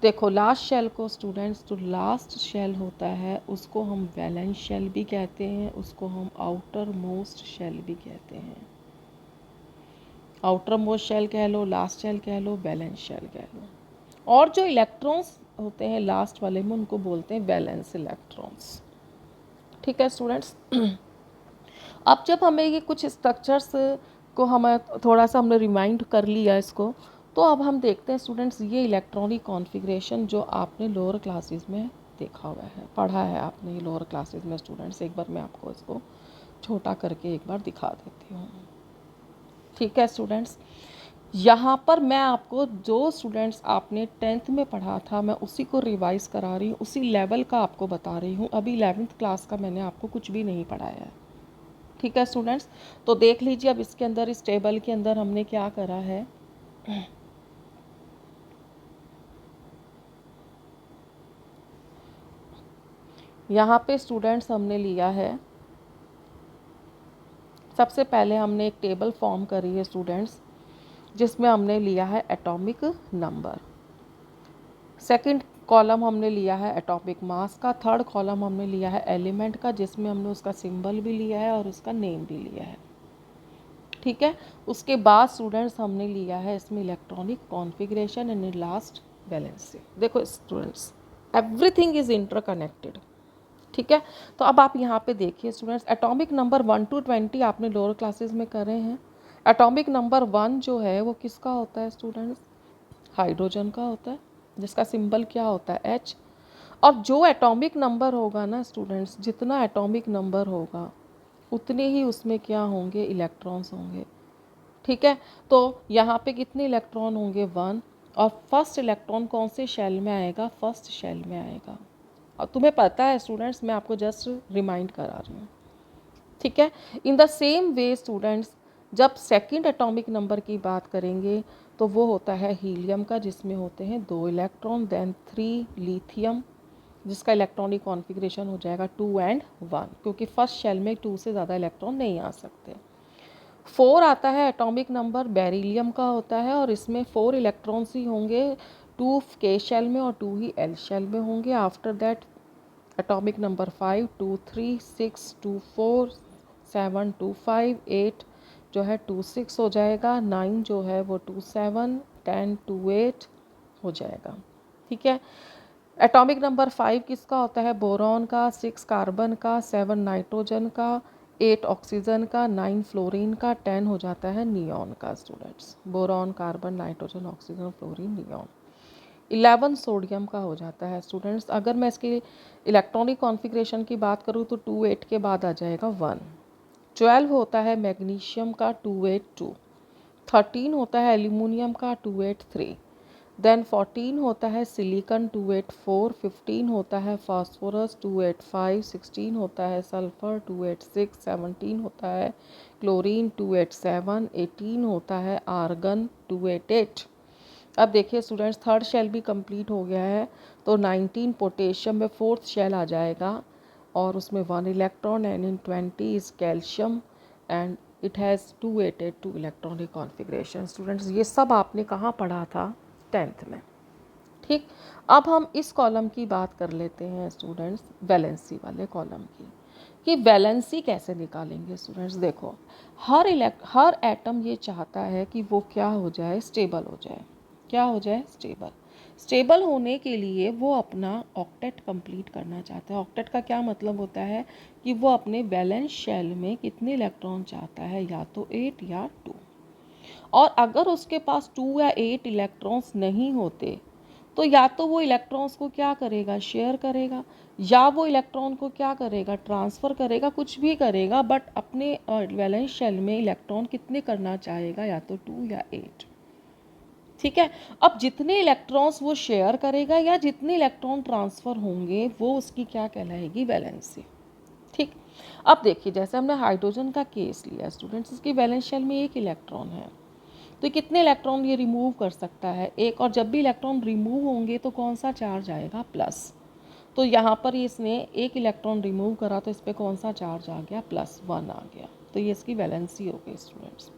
देखो लास्ट शेल को स्टूडेंट्स, जो लास्ट शेल होता है उसको हम वैलेंस शेल भी कहते हैं, उसको हम आउटर मोस्ट शेल भी कहते हैं। आउटर मोस्ट शेल कह लो, लास्ट शेल कह लो, वैलेंस शेल कह लो। और जो इलेक्ट्रॉन्स होते हैं लास्ट वाले में, उनको बोलते हैं वैलेंस इलेक्ट्रॉन्स। ठीक है स्टूडेंट्स, अब जब हमें ये कुछ स्ट्रक्चर्स को हमें थोड़ा सा हमने रिमाइंड कर लिया इसको, तो अब हम देखते हैं स्टूडेंट्स ये इलेक्ट्रॉनिक कॉन्फ़िगरेशन जो आपने लोअर क्लासेस में देखा हुआ है, पढ़ा है आपने ये लोअर क्लासेस में स्टूडेंट्स। एक बार मैं आपको इसको छोटा करके एक बार दिखा देती हूँ। ठीक है स्टूडेंट्स, यहाँ पर मैं आपको जो स्टूडेंट्स आपने 10th में पढ़ा था, मैं उसी को रिवाइज़ करा रही हूँ, उसी लेवल का आपको बता रही हूँ। अभी 11th क्लास का मैंने आपको कुछ भी नहीं पढ़ाया है। ठीक है स्टूडेंट्स, तो देख लीजिए अब इसके अंदर, इस टेबल के अंदर हमने क्या करा है। यहाँ पे स्टूडेंट्स हमने लिया है, सबसे पहले हमने एक टेबल फॉर्म करी है स्टूडेंट्स, जिसमें हमने लिया है एटॉमिक नंबर। सेकंड कॉलम हमने लिया है एटॉमिक मास का। थर्ड कॉलम हमने लिया है एलिमेंट का, जिसमें हमने उसका सिंबल भी लिया है और उसका नेम भी लिया है। ठीक है। उसके बाद स्टूडेंट्स हमने लिया है इसमें electronic configuration and last valency. देखो स्टूडेंट्स, एवरीथिंग इज़ इंटरकनेक्टेड, ठीक है। तो अब आप यहाँ पे देखिए स्टूडेंट्स, एटॉमिक नंबर 1 to 20 आपने लोअर क्लासेस में करे हैं। एटॉमिक नंबर 1 जो है वो किसका होता है स्टूडेंट्स? हाइड्रोजन का होता है, जिसका सिंबल क्या होता है? H। और जो एटॉमिक नंबर होगा ना स्टूडेंट्स, जितना एटॉमिक नंबर होगा उतने ही उसमें क्या होंगे? इलेक्ट्रॉन्स होंगे, ठीक है। तो यहाँ पे कितने इलेक्ट्रॉन होंगे? 1। और फर्स्ट इलेक्ट्रॉन कौन से शेल में आएगा? फर्स्ट शेल में आएगा। और तुम्हें पता है स्टूडेंट्स, मैं आपको जस्ट रिमाइंड करा रही हूँ, ठीक है। In the same way students, जब सेकंड एटॉमिक नंबर की बात करेंगे तो वो होता है हीलियम का, जिसमें होते हैं 2 इलेक्ट्रॉन, देन 3 लिथियम, जिसका इलेक्ट्रॉनिक कॉन्फ़िगरेशन हो जाएगा 2 and 1, क्योंकि फर्स्ट शेल में 2 से ज़्यादा इलेक्ट्रॉन नहीं आ सकते। 4 आता है एटॉमिक नंबर, बेरिलियम का होता है, और इसमें 4 इलेक्ट्रॉन्स ही होंगे, 2 के शेल में और 2 ही एल शेल में होंगे। आफ्टर दैट एटॉमिक नंबर 5, 2, 3, 6, 2, 4, 7, 2, 5, 8 जो है 2, 6 हो जाएगा, 9 जो है वो 2, 7, 10, 2, 8 हो जाएगा, ठीक है। एटॉमिक नंबर 5 किसका होता है? बोरॉन का, 6 कार्बन का, 7 नाइट्रोजन का, 8 ऑक्सीजन का, 9 फ्लोरीन का, 10 हो जाता है नियॉन का students. Boron, carbon, nitrogen, oxygen, fluorine, neon. 11 sodium का हो जाता है स्टूडेंट्स। अगर मैं इसकी इलेक्ट्रॉनिक कॉन्फ़िगरेशन की बात करूँ तो 2, 8 के बाद आ जाएगा 1। 12 होता है मैग्नीशियम का, 2, 8, 2। 13 होता है एल्यूमिनियम का, 2, 8, 3। देन 14 होता है सिलिकॉन, 2, 8, 4। 15 होता है फास्फोरस, 2, 8, 5। 16 होता है सल्फर, 2, 8, 6। 17 होता है क्लोरीन, 2, 8, 7। 18 होता है आर्गन, 2, 8, 8। अब देखिए स्टूडेंट्स, थर्ड शेल भी कंप्लीट हो गया है, तो 19 पोटेशियम में फोर्थ शेल आ जाएगा, और उसमें 1 electron, and in 20 is calcium, and it has 2, 8, 8, 2 electronic configuration. Students ये सब आपने कहाँ पढ़ा था? 10th में, ठीक। अब हम इस कॉलम की बात कर लेते हैं स्टूडेंट्स, वैलेंसी वाले कॉलम की, कि वैलेंसी कैसे निकालेंगे स्टूडेंट्स। देखो, हर एटम ये चाहता है कि वो क्या हो जाए? स्टेबल हो जाए। क्या हो जाए? स्टेबल। स्टेबल होने के लिए वो अपना ऑक्टेट कंप्लीट करना चाहता है। ऑक्टेट का क्या मतलब होता है? कि वो अपने वैलेंस शेल में कितने इलेक्ट्रॉन चाहता है? या तो 8 या 2। और अगर उसके पास 2 या 8 इलेक्ट्रॉन्स नहीं होते तो या तो वो इलेक्ट्रॉन्स को क्या करेगा? शेयर करेगा, या वो इलेक्ट्रॉन को क्या करेगा? ट्रांसफ़र करेगा, कुछ भी करेगा, बट अपने वैलेंस शेल में इलेक्ट्रॉन कितने करना चाहेगा? या तो 2 या 8, ठीक है। अब जितने इलेक्ट्रॉन्स वो शेयर करेगा या जितने इलेक्ट्रॉन ट्रांसफ़र होंगे वो उसकी क्या कहलाएगी? वैलेंसी, ठीक। अब देखिए, जैसे हमने हाइड्रोजन का केस लिया स्टूडेंट्स, इसकी वैलेंस शेल में 1 इलेक्ट्रॉन है, तो कितने इलेक्ट्रॉन ये रिमूव कर सकता है? 1। और जब भी इलेक्ट्रॉन रिमूव होंगे तो कौन सा चार्ज आएगा? प्लस। तो यहाँ पर इसने 1 इलेक्ट्रॉन रिमूव करा, तो इस पर कौन सा चार्ज आ गया? +1 आ गया। तो ये इसकी वैलेंसी हो गई स्टूडेंट्स।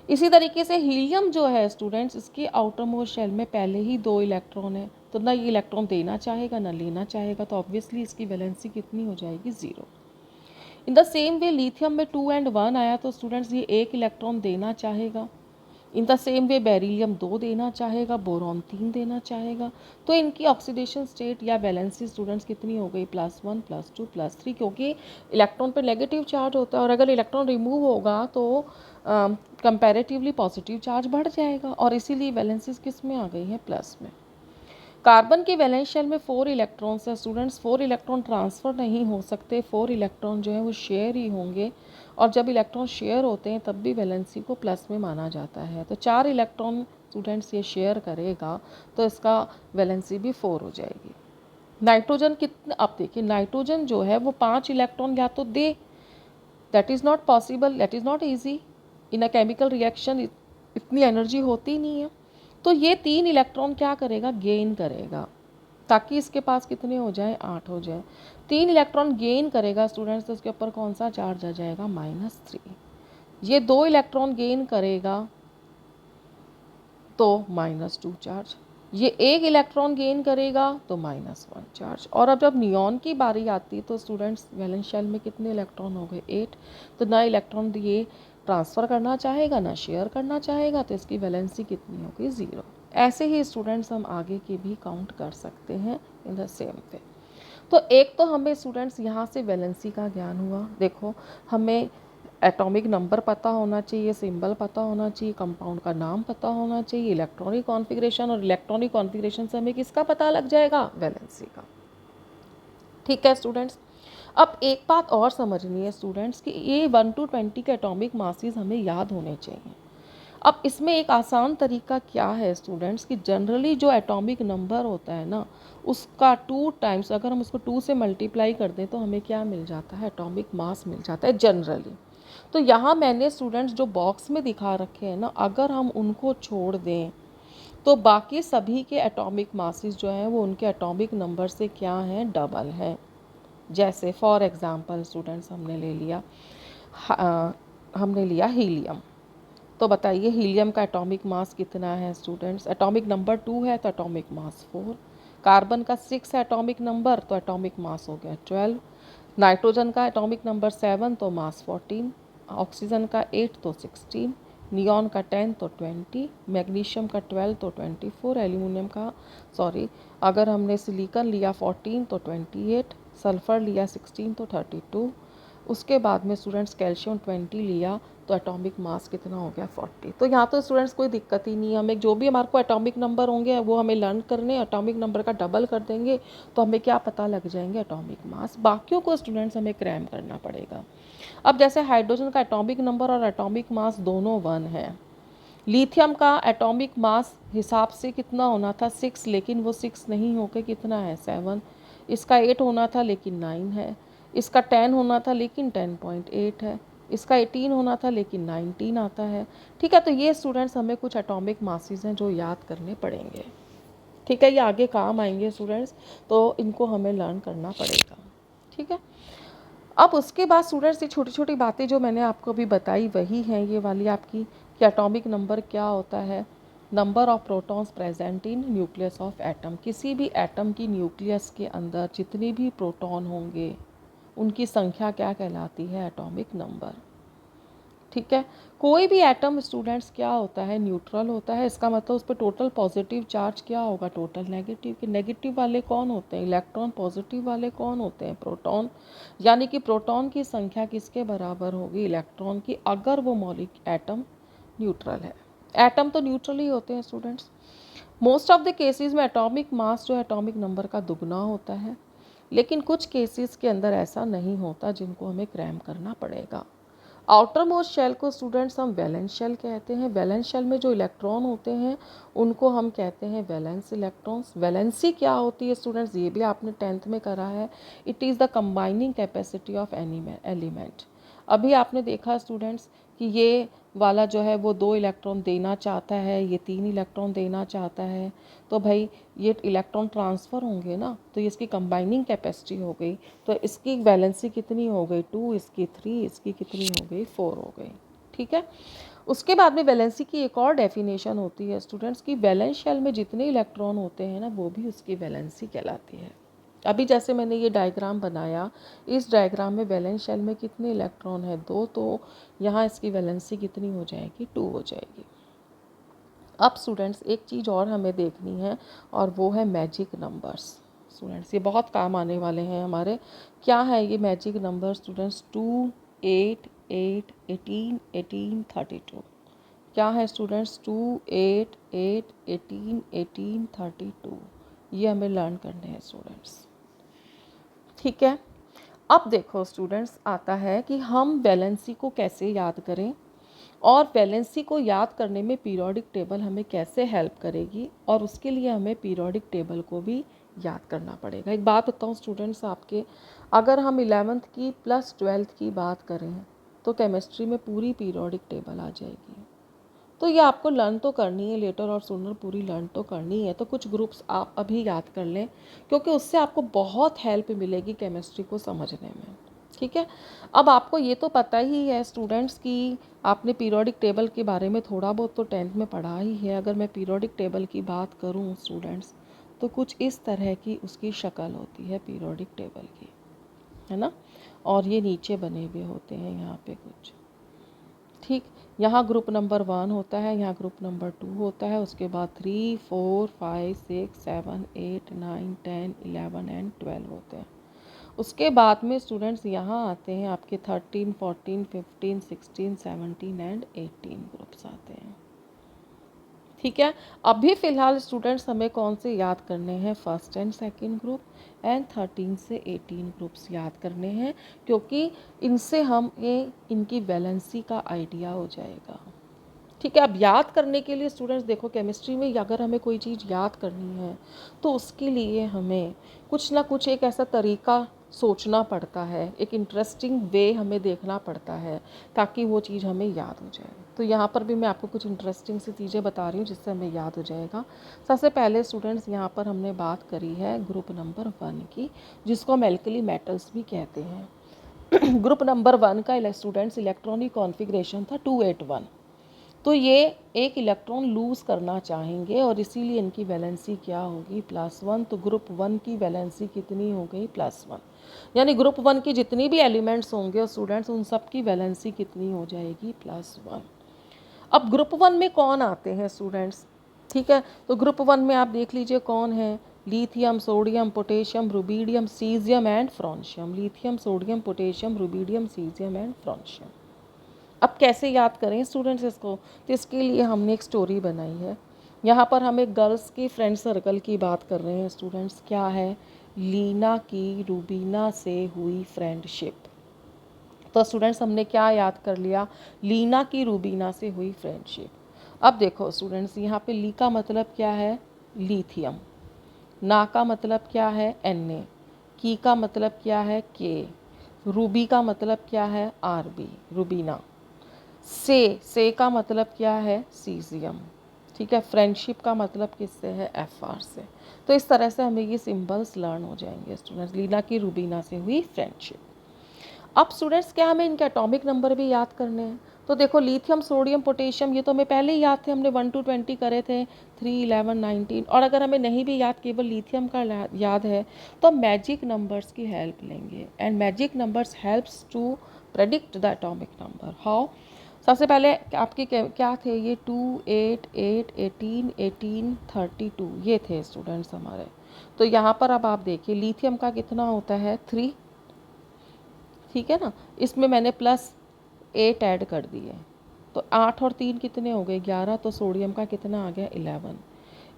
इसी तरीके से हीलियम जो है स्टूडेंट्स, इसके आउटर मोस्ट शेल में पहले ही 2 इलेक्ट्रॉन है, तो ना ये इलेक्ट्रॉन देना चाहेगा ना लेना चाहेगा, तो ऑब्वियसली इसकी वैलेंसी कितनी हो जाएगी? 0। इन द सेम वे लिथियम में 2 and 1 आया, तो स्टूडेंट्स ये 1 इलेक्ट्रॉन देना चाहेगा। इन द सेम वे बेरिलियम 2 देना चाहेगा, बोरॉन 3 देना चाहेगा। तो इनकी ऑक्सीडेशन स्टेट या वैलेंसी स्टूडेंट्स कितनी हो गई? +1, +2, +3, क्योंकि इलेक्ट्रॉन पर नेगेटिव चार्ज होता है, और अगर इलेक्ट्रॉन रिमूव होगा तो कंपैरेटिवली पॉजिटिव चार्ज बढ़ जाएगा, और इसीलिए वैलेंसीज किस में आ गई हैं? प्लस में। कार्बन के वैलेंस शेल में 4 इलेक्ट्रॉन्स है स्टूडेंट्स। 4 इलेक्ट्रॉन ट्रांसफ़र नहीं हो सकते, 4 इलेक्ट्रॉन जो है वो शेयर ही होंगे, और जब इलेक्ट्रॉन शेयर होते हैं तब भी वैलेंसी को प्लस में माना जाता है। तो 4 इलेक्ट्रॉन स्टूडेंट्स ये शेयर करेगा, तो इसका वैलेंसी भी 4 हो जाएगी। नाइट्रोजन कितने? अब देखिए, नाइट्रोजन जो है वो 5 इलेक्ट्रॉन या तो दे, that is not possible, that is not easy in a chemical reaction, इतनी एनर्जी होती नहीं है। तो ये 3 इलेक्ट्रॉन क्या करेगा? गेन करेगा, ताकि इसके पास कितने हो जाए? 8 हो जाए। 3 इलेक्ट्रॉन गेन करेगा स्टूडेंट्स, तो इसके ऊपर कौन सा चार्ज आ जाएगा? -3। ये 2 इलेक्ट्रॉन गेन करेगा तो -2 चार्ज। ये 1 इलेक्ट्रॉन गेन करेगा तो -1 चार्ज। और अब जब नियॉन की बारी आती है तो स्टूडेंट्स वैलेंस शेल में कितने इलेक्ट्रॉन हो गए? 8। तो 9 इलेक्ट्रॉन ये ट्रांसफ़र करना चाहेगा ना शेयर करना चाहेगा, तो इसकी वैलेंसी कितनी होगी, 0। ऐसे ही स्टूडेंट्स हम आगे की भी काउंट कर सकते हैं इन द सेम वे। तो एक तो हमें स्टूडेंट्स यहाँ से वैलेंसी का ज्ञान हुआ। देखो, हमें एटॉमिक नंबर पता होना चाहिए, सिंबल पता होना चाहिए, कंपाउंड का नाम पता होना चाहिए, इलेक्ट्रॉनिक कॉन्फ़िगरेशन, और इलेक्ट्रॉनिक कॉन्फ़िगरेशन से हमें किसका पता लग जाएगा, वैलेंसी का। ठीक है स्टूडेंट्स, अब एक बात और समझनी है स्टूडेंट्स कि ये 1 to 20 के एटॉमिक मासेस हमें याद होने चाहिए। अब इसमें एक आसान तरीका क्या है स्टूडेंट्स कि जनरली जो एटॉमिक नंबर होता है ना, उसका 2 टाइम्स, अगर हम उसको 2 से मल्टीप्लाई कर दें तो हमें क्या मिल जाता है, एटॉमिक मास मिल जाता है जनरली। तो यहाँ मैंने स्टूडेंट्स जो बॉक्स में दिखा रखे हैं ना, अगर हम उनको छोड़ दें तो बाकी सभी के एटॉमिक मासेस जो हैं वो उनके एटॉमिक नंबर से क्या हैं, डबल हैं। जैसे फॉर एग्ज़ाम्पल स्टूडेंट्स हमने लिया हीलियम। तो बताइए हीलियम का एटॉमिक मास कितना है स्टूडेंट्स, एटॉमिक नंबर 2 है तो एटॉमिक मास 4। कार्बन का 6 है एटॉमिक नंबर, तो एटॉमिक मास हो गया 12। नाइट्रोजन का एटॉमिक नंबर 7 तो मास 14। ऑक्सीजन का 8 तो 16। नियॉन का 10 तो 20। मैग्नीशियम का 12 तो 24। एल्यूमिनियम का अगर हमने सिलिकॉन लिया 14 तो 28। सल्फ़र लिया 16 तो 32। उसके बाद में स्टूडेंट्स कैल्शियम 20 लिया तो एटॉमिक मास कितना हो गया, 40। तो यहाँ तो स्टूडेंट्स कोई दिक्कत ही नहीं है, हमें जो भी हमारे को एटॉमिक नंबर होंगे वो हमें लर्न करने, एटॉमिक नंबर का डबल कर देंगे तो हमें क्या पता लग जाएंगे, एटॉमिक मास। बाकियों को स्टूडेंट्स हमें क्रैम करना पड़ेगा। अब जैसे हाइड्रोजन का एटॉमिक नंबर और एटॉमिक मास दोनों 1 है। लिथियम का एटॉमिक मास हिसाब से कितना होना था, 6, लेकिन वो 6 नहीं होकर कितना है, 7। इसका 8 होना था लेकिन 9 है। इसका 10 होना था लेकिन 10.8 है। इसका 18 होना था लेकिन 19 आता है। ठीक है, तो ये स्टूडेंट्स हमें कुछ एटॉमिक मासेस हैं जो याद करने पड़ेंगे। ठीक है, ये आगे काम आएंगे स्टूडेंट्स, तो इनको हमें लर्न करना पड़ेगा। ठीक है, अब उसके बाद स्टूडेंट्स ये छोटी छोटी बातें जो मैंने आपको अभी बताई वही हैं ये वाली आपकी, कि एटॉमिक नंबर क्या होता है, number of protons present in nucleus of atom. किसी भी एटम की न्यूक्लियस के अंदर जितने भी प्रोटॉन होंगे उनकी संख्या क्या कहलाती है, एटॉमिक नंबर। ठीक है, कोई भी एटम स्टूडेंट्स क्या होता है, न्यूट्रल होता है। इसका मतलब उस पर टोटल पॉजिटिव चार्ज क्या होगा, टोटल नेगेटिव। कि नेगेटिव वाले कौन होते हैं, इलेक्ट्रॉन। पॉजिटिव वाले कौन होते हैं, प्रोटॉन। यानी कि प्रोटॉन की संख्या किसके बराबर होगी, इलेक्ट्रॉन की, अगर वो एटम न्यूट्रल है। एटम तो न्यूट्रल ही होते हैं students. Most of the cases में एटॉमिक मास जो एटॉमिक नंबर का दुगना होता है, लेकिन कुछ केसेस के अंदर ऐसा नहीं होता जिनको हमें क्रैम करना पड़ेगा। आउटर मोस्ट शेल को स्टूडेंट्स हम वैलेंस शेल कहते हैं। वैलेंस शेल में जो इलेक्ट्रॉन होते हैं उनको हम कहते हैं वैलेंस इलेक्ट्रॉन्स। वैलेंसी क्या होती है स्टूडेंट्स, ये भी आपने 10th में करा है। It is the combining capacity of element. अभी आपने देखा स्टूडेंट्स कि ये वाला जो है वो 2 इलेक्ट्रॉन देना चाहता है, ये 3 इलेक्ट्रॉन देना चाहता है, तो भाई ये इलेक्ट्रॉन ट्रांसफ़र होंगे ना, तो ये इसकी कंबाइनिंग कैपेसिटी हो गई। तो इसकी वैलेंसी कितनी हो गई, 2, इसकी 3, इसकी कितनी हो गई, 4 हो गई। ठीक है, उसके बाद में वैलेंसी की एक और डेफिनेशन होती है स्टूडेंट्स की, वैलेंस शेल में जितने इलेक्ट्रॉन होते हैं ना वो भी उसकी वैलेंसी कहलाती है। अभी जैसे मैंने ये डायग्राम बनाया, इस डायग्राम में वैलेंस शेल में कितने इलेक्ट्रॉन है, 2, तो यहाँ इसकी वैलेंसी कितनी हो जाएगी, 2 हो जाएगी। अब स्टूडेंट्स एक चीज़ और हमें देखनी है और वो है मैजिक नंबर्स। स्टूडेंट्स ये बहुत काम आने वाले हैं हमारे। क्या है ये मैजिक नंबर स्टूडेंट्स, 2, 8, 8, 18, 18, 32। क्या है स्टूडेंट्स, 2, 8, 8, 18, 18, 32। ये हमें लर्न करने हैं स्टूडेंट्स। ठीक है, अब देखो स्टूडेंट्स आता है कि हम वैलेंसी को कैसे याद करें, और वैलेंसी को याद करने में पीरियोडिक टेबल हमें कैसे हेल्प करेगी, और उसके लिए हमें पीरियोडिक टेबल को भी याद करना पड़ेगा। एक बात बताऊँ स्टूडेंट्स आपके, अगर हम 11th की प्लस 12th की बात करें तो केमिस्ट्री में पूरी पीरियोडिक टेबल आ जाएगी। तो ये आपको लर्न तो करनी है, लेटर और सूनर पूरी लर्न तो करनी है। तो कुछ ग्रुप्स आप अभी याद कर लें, क्योंकि उससे आपको बहुत हेल्प मिलेगी केमिस्ट्री को समझने में। ठीक है, अब आपको ये तो पता ही है स्टूडेंट्स कि आपने पीरियोडिक टेबल के बारे में थोड़ा बहुत तो 10th में पढ़ा ही है। अगर मैं पीरियोडिक टेबल की बात करूँ स्टूडेंट्स, तो कुछ इस तरह की उसकी शक्ल होती है पीरियोडिक टेबल की, है ना। और ये नीचे बने हुए होते हैं यहाँ पे कुछ। ठीक, यहाँ ग्रुप नंबर 1 होता है, यहाँ ग्रुप नंबर 2 होता है, उसके बाद 3, 4, 5, 6, 7, 8, 9, 10, 11 एंड 12 होते हैं। उसके बाद में स्टूडेंट्स यहाँ आते हैं आपके 13, 14, 15, 16, 17 एंड 18 ग्रुप्स आते हैं। ठीक है, अभी फ़िलहाल स्टूडेंट्स हमें कौन से याद करने हैं, first and second group and 13 से 18 ग्रुप्स याद करने हैं, क्योंकि इनसे हम इनकी वैलेंसी का आइडिया हो जाएगा। ठीक है, अब याद करने के लिए स्टूडेंट्स देखो, केमिस्ट्री में अगर हमें कोई चीज़ याद करनी है तो उसके लिए हमें कुछ ना कुछ एक ऐसा तरीका सोचना पड़ता है, एक इंटरेस्टिंग वे हमें देखना पड़ता है ताकि वो चीज़ हमें याद हो जाए। तो यहाँ पर भी मैं आपको कुछ इंटरेस्टिंग सी चीज़ें बता रही हूँ जिससे हमें याद हो जाएगा। सबसे पहले स्टूडेंट्स यहाँ पर हमने बात करी है ग्रुप नंबर 1 की, जिसको हम एल्कली मेटल्स भी कहते हैं। ग्रुप नंबर 1 का स्टूडेंट्स इलेक्ट्रॉनिक कॉन्फ़िगरेशन था 281। तो ये एक इलेक्ट्रॉन लूज़ करना चाहेंगे और इसीलिए इनकी वैलेंसी क्या होगी, +1। तो ग्रुप 1 की वैलेंसी कितनी हो गई, +1। यानी ग्रुप 1 की जितनी भी एलिमेंट्स होंगे स्टूडेंट्स, उन सब की वैलेंसी कितनी हो जाएगी, +1। अब ग्रुप 1 में कौन आते हैं स्टूडेंट्स, ठीक है, तो ग्रुप 1 में आप देख लीजिए कौन है, lithium, sodium, potassium, rubidium, caesium and francium. Lithium, sodium, potassium, rubidium, caesium and francium. अब कैसे याद करें स्टूडेंट्स इसको, तो इसके लिए हमने एक स्टोरी बनाई है। यहाँ पर हम एक गर्ल्स के फ्रेंड सर्कल की बात कर रहे हैं स्टूडेंट्स। क्या है, लीना की रूबीना से हुई फ्रेंडशिप। तो स्टूडेंट्स हमने क्या याद कर लिया, लीना की रूबीना से हुई फ्रेंडशिप। अब देखो स्टूडेंट्स, यहाँ पे ली का मतलब क्या है, लिथियम। ना का मतलब क्या है, Na। की का मतलब क्या है, के। रूबी का मतलब क्या है, Rb, रूबीना। से का मतलब क्या है, सीजियम। ठीक है, फ्रेंडशिप का मतलब किससे है, Fr से। तो इस तरह से हमें ये सिंबल्स लर्न हो जाएंगे स्टूडेंट्स, लीना की रूबीना से हुई फ्रेंडशिप। अब स्टूडेंट्स क्या हमें इनके एटॉमिक नंबर भी याद करने हैं। तो देखो, लिथियम, सोडियम, पोटेशियम ये तो हमें पहले ही याद थे, हमने 1 to 20 करे थे, 3, 11, 19। और अगर हमें नहीं भी याद, केवल लिथियम का याद है, तो मैजिक नंबर्स की हेल्प लेंगे। And magic numbers helps to predict the atomic number. How, सबसे पहले आपके क्या थे, ये 2, 8, 8, 18, 18, 32 ये थे स्टूडेंट्स हमारे। तो यहाँ पर अब आप देखिए, लिथियम का कितना होता है, 3। ठीक है ना, इसमें मैंने +8 ऐड कर दिए, तो 8 और 3 कितने हो गए, 11। तो सोडियम का कितना आ गया, 11।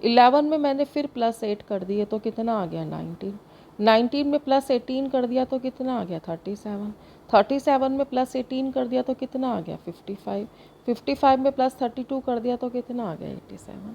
11 में मैंने फिर +8 कर दिए तो कितना आ गया, 19। 19 में +18 कर दिया तो कितना आ गया, 37। 37 में +18 कर दिया तो कितना आ गया, 55। 55 में +32 कर दिया तो कितना आ गया, 87।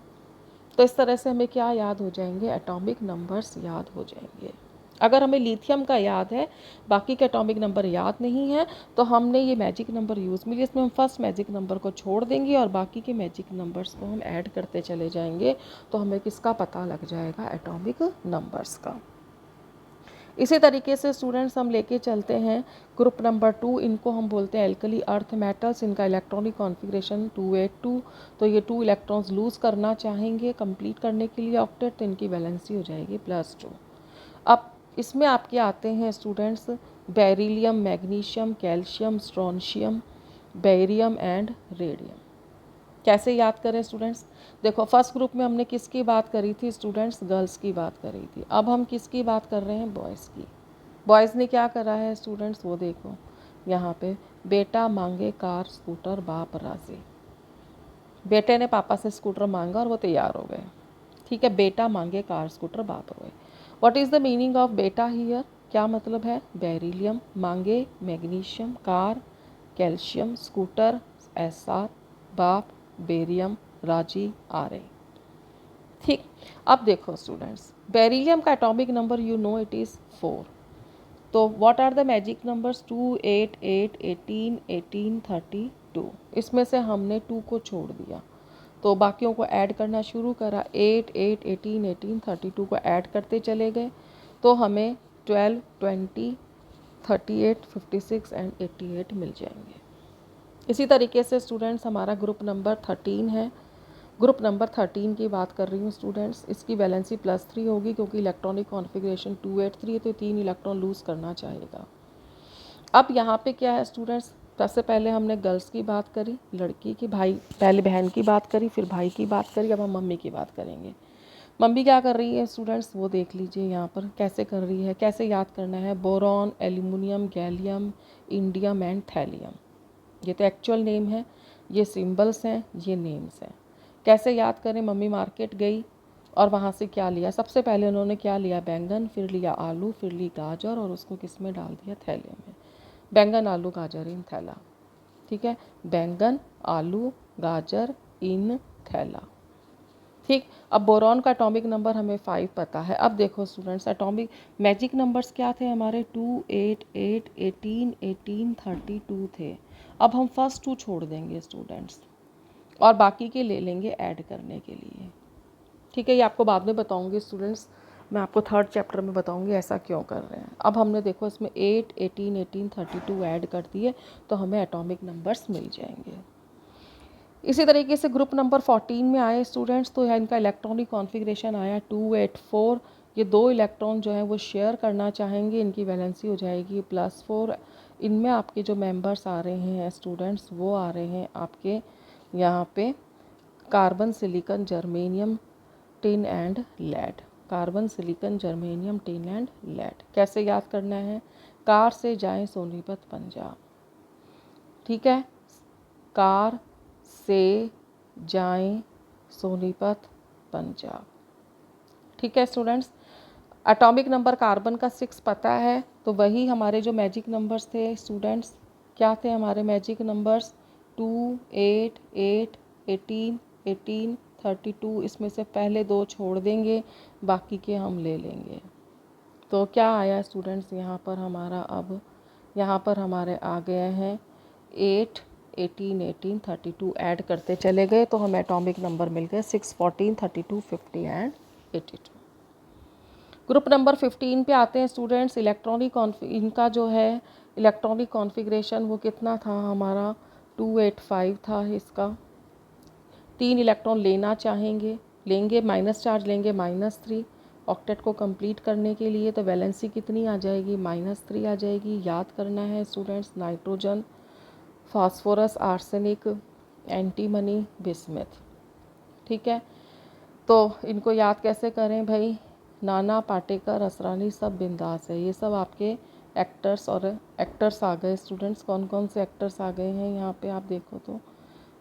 तो इस तरह से हमें क्या याद हो जाएंगे, एटॉमिक नंबर्स याद हो जाएंगे। अगर हमें लिथियम का याद है, बाकी के एटॉमिक नंबर याद नहीं है, तो हमने ये मैजिक नंबर यूज़ मिली, इसमें हम फर्स्ट मैजिक नंबर को छोड़ देंगे और बाकी के मैजिक नंबर्स को हम ऐड करते चले जाएंगे, तो हमें किसका पता लग जाएगा, एटॉमिक नंबर्स का। इसी तरीके से स्टूडेंट्स हम लेके चलते हैं ग्रुप नंबर 2, इनको हम बोलते हैं एल्कली अर्थ मेटल्स। इनका इलेक्ट्रॉनिक कॉन्फ़िगरेशन 282। तो ये 2 इलेक्ट्रॉन्स लूज़ करना चाहेंगे कंप्लीट करने के लिए ऑक्टेट, तो इनकी वैलेंसी हो जाएगी +2। अब इसमें आपके आते हैं students beryllium, magnesium, calcium, strontium, barium and radium. कैसे याद करें स्टूडेंट्स, देखो फर्स्ट ग्रुप में हमने किसकी बात करी थी स्टूडेंट्स, गर्ल्स की बात करी थी। अब हम किसकी बात कर रहे हैं, बॉयज़ की। बॉयज़ ने क्या करा है स्टूडेंट्स, वो देखो यहाँ पे, बेटा मांगे कार स्कूटर बाप राजी। बेटे ने पापा से स्कूटर मांगा और वो तैयार हो गए। ठीक है, बेटा मांगे कार स्कूटर बाप हो गए। What is the meaning of बेटा हियर, क्या मतलब है, बेरिलियम, मांगे magnesium, car calcium, scooter SR, बाप बेरियम, राजी RA। ठीक, अब देखो स्टूडेंट्स, बेरिलियम का atomic number you know it is 4। तो what are the magic numbers, 2, 8, 8, 18, 18, 32। इसमें से हमने 2 को छोड़ दिया तो बाकियों को ऐड करना शुरू करा, 8, 8, 18, 18, 32 को ऐड करते चले गए, तो हमें 12, 20, 38, 56 एंड 88 मिल जाएंगे। इसी तरीके से स्टूडेंट्स हमारा ग्रुप नंबर 13 है। ग्रुप नंबर 13 की बात कर रही हूँ स्टूडेंट्स, इसकी वैलेंसी +3 होगी क्योंकि इलेक्ट्रॉनिक कॉन्फ़िगरेशन 283 है, तो 3 इलेक्ट्रॉन लूज़ करना चाहेगा। अब यहाँ पे क्या है स्टूडेंट्स, सबसे पहले हमने गर्ल्स की बात करी, लड़की की, भाई पहले बहन की बात करी, फिर भाई की बात करी, अब हम मम्मी की बात करेंगे। मम्मी क्या कर रही है स्टूडेंट्स, वो देख लीजिए यहाँ पर कैसे कर रही है, कैसे याद करना है। Boron, aluminium, gallium, indium and thallium, ये तो एक्चुअल नेम है, ये सिंबल्स हैं, ये नेम्स हैं। कैसे याद करें, मम्मी मार्केट गई और वहाँ से क्या लिया, सबसे पहले उन्होंने क्या लिया, बैंगन, फिर लिया आलू, फिर ली गाजर और उसको किस में डाल दिया, थैले में। बैंगन, आलू, गाजर इन थैला, ठीक है, बैंगन, आलू, गाजर इन थैला, ठीक। अब बोरॉन का एटॉमिक नंबर हमें 5 पता है। अब देखो स्टूडेंट्स, एटॉमिक मैजिक नंबर्स क्या थे हमारे, 2, 8, 8, 18, 18, 32 थे। अब हम फर्स्ट 2 छोड़ देंगे स्टूडेंट्स और बाकी के ले लेंगे ऐड करने के लिए, ठीक है। ये आपको बाद में बताऊंगी स्टूडेंट्स, मैं आपको थर्ड चैप्टर में बताऊंगी ऐसा क्यों कर रहे हैं। अब हमने देखो इसमें 8, 18, 18, 32 ऐड कर दिए तो हमें एटॉमिक नंबर्स मिल जाएंगे। इसी तरीके से ग्रुप नंबर 14 में आए स्टूडेंट्स, तो इनका इलेक्ट्रॉनिक कॉन्फ़िगरेशन आया 284। ये 2 इलेक्ट्रॉन जो हैं वो शेयर करना चाहेंगे, इनकी वैलेंसी हो जाएगी +4। इनमें आपके जो मेंबर्स आ रहे हैं स्टूडेंट्स, वो आ रहे हैं आपके यहाँ पे carbon, silicon, germanium, tin and lead. Carbon, silicon, germanium, tin and lead. कैसे याद करना है, कार से जाएं सोनीपत पंजाब, ठीक है, कार से जाएं सोनीपत पंजाब, ठीक है स्टूडेंट्स। एटॉमिक नंबर कार्बन का 6 पता है, तो वही हमारे जो मैजिक नंबर्स थे स्टूडेंट्स, क्या थे हमारे मैजिक नंबर्स, 2, 8, 8, 18, 18, 32। इसमें से पहले 2 छोड़ देंगे, बाकी के हम ले लेंगे। तो क्या आया स्टूडेंट्स यहाँ पर हमारा, अब यहाँ पर हमारे आ गए हैं 8, 18, 18, 32 ऐड करते चले गए तो हमें एटॉमिक नंबर मिल गए 6, 14, 32, 50 एंड 82। ग्रुप नंबर 15 पे आते हैं स्टूडेंट्स। इनका जो है इलेक्ट्रॉनिक कॉन्फ़िगरेशन वो कितना था हमारा, 285 था। इसका 3 इलेक्ट्रॉन लेना चाहेंगे, लेंगे, माइनस चार्ज लेंगे -3 ऑक्टेट को कंप्लीट करने के लिए, तो वैलेंसी कितनी आ जाएगी, -3 आ जाएगी। याद करना है students, nitrogen, phosphorus, arsenic, antimony, bismuth, ठीक है। तो इनको याद कैसे करें भाई, नाना, पाटेकर, असरानी सब बिंदास है। ये सब आपके एक्टर्स और एक्टर्स आ गए स्टूडेंट्स। कौन कौन से एक्टर्स आ गए हैं यहाँ पे आप देखो तो,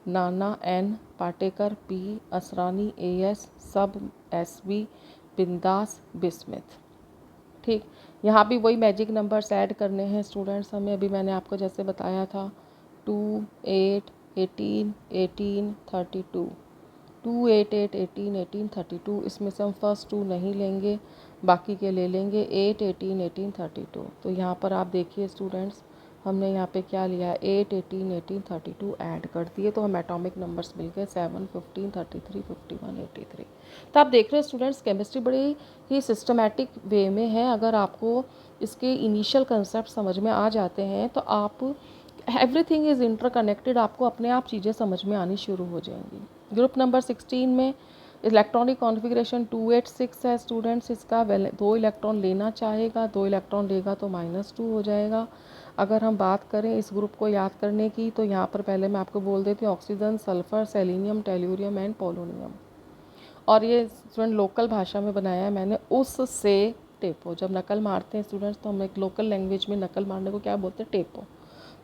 नाना N, Patekar P, Asrani AS, सब SB, बिंदास बिस्मिथ, ठीक। यहाँ भी वही मैजिक नंबर्स ऐड करने हैं स्टूडेंट्स हमें। अभी मैंने आपको जैसे बताया था 2, 8, 18, 18, 32, 2, 8, 8, 18, 18, 32। इसमें से हम फर्स्ट 2 नहीं लेंगे, बाकी के ले लेंगे 8, 18, 18, 32। तो यहाँ पर आप देखिए स्टूडेंट्स, हमने यहाँ पे क्या लिया, 8, 18, 18, 32 ऐड कर दिए तो हम एटॉमिक नंबर्स मिल गए 7, 15, 33, 51, 83। तो आप देख रहे हैं स्टूडेंट्स, केमिस्ट्री बड़ी ही सिस्टमेटिक वे में है। अगर आपको इसके इनिशियल कंसेप्ट समझ में आ जाते हैं तो आप एवरीथिंग इज़ इंटरकनेक्टेड, आपको अपने आप चीज़ें समझ में आनी शुरू हो जाएंगी। ग्रुप नंबर 16 में इलेक्ट्रॉनिक कॉन्फ़िगरेशन 286 है स्टूडेंट्स। इसका 2 इलेक्ट्रॉन लेना चाहेगा, 2 इलेक्ट्रॉन लेगा तो -2 हो जाएगा। अगर हम बात करें इस ग्रुप को याद करने की, तो यहाँ पर पहले मैं आपको बोल देती हूँ, oxygen, sulphur, selenium, tellurium and polonium. और ये स्टूडेंट लोकल भाषा में बनाया है मैंने, उस से टेपो। जब नकल मारते हैं स्टूडेंट्स तो हम एक लोकल लैंग्वेज में नकल मारने को क्या बोलते हैं, टेपो।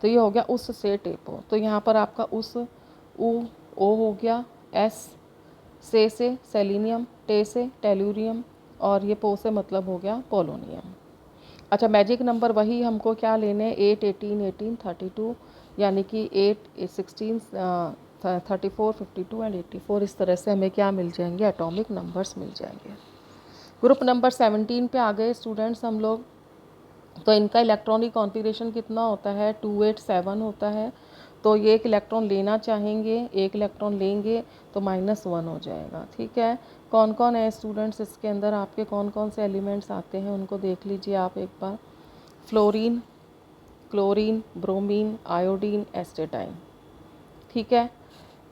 तो ये हो गया उस से टेपो। तो यहाँ पर आपका उस, ओ हो गया, एस से सेलेनियम, टे से टेल्यूरियम और ये पो से मतलब हो गया पोलोनियम। अच्छा, मैजिक नंबर वही हमको क्या लेने, 8, 18, 18, 32, यानी कि 8, 16, 34, 52 एंड 84। इस तरह से हमें क्या मिल जाएंगे, एटॉमिक नंबर्स मिल जाएंगे। ग्रुप नंबर 17 पे आ गए स्टूडेंट्स हम लोग। तो इनका इलेक्ट्रॉनिक कॉन्फ़िगरेशन कितना होता है, 287 होता है। तो ये एक इलेक्ट्रॉन लेना चाहेंगे, एक इलेक्ट्रॉन लेंगे तो -1 हो जाएगा, ठीक है। कौन कौन है स्टूडेंट्स इसके अंदर, आपके कौन कौन से एलिमेंट्स आते हैं उनको देख लीजिए आप एक बार। Fluorine, chlorine, bromine, iodine, astatine, ठीक है।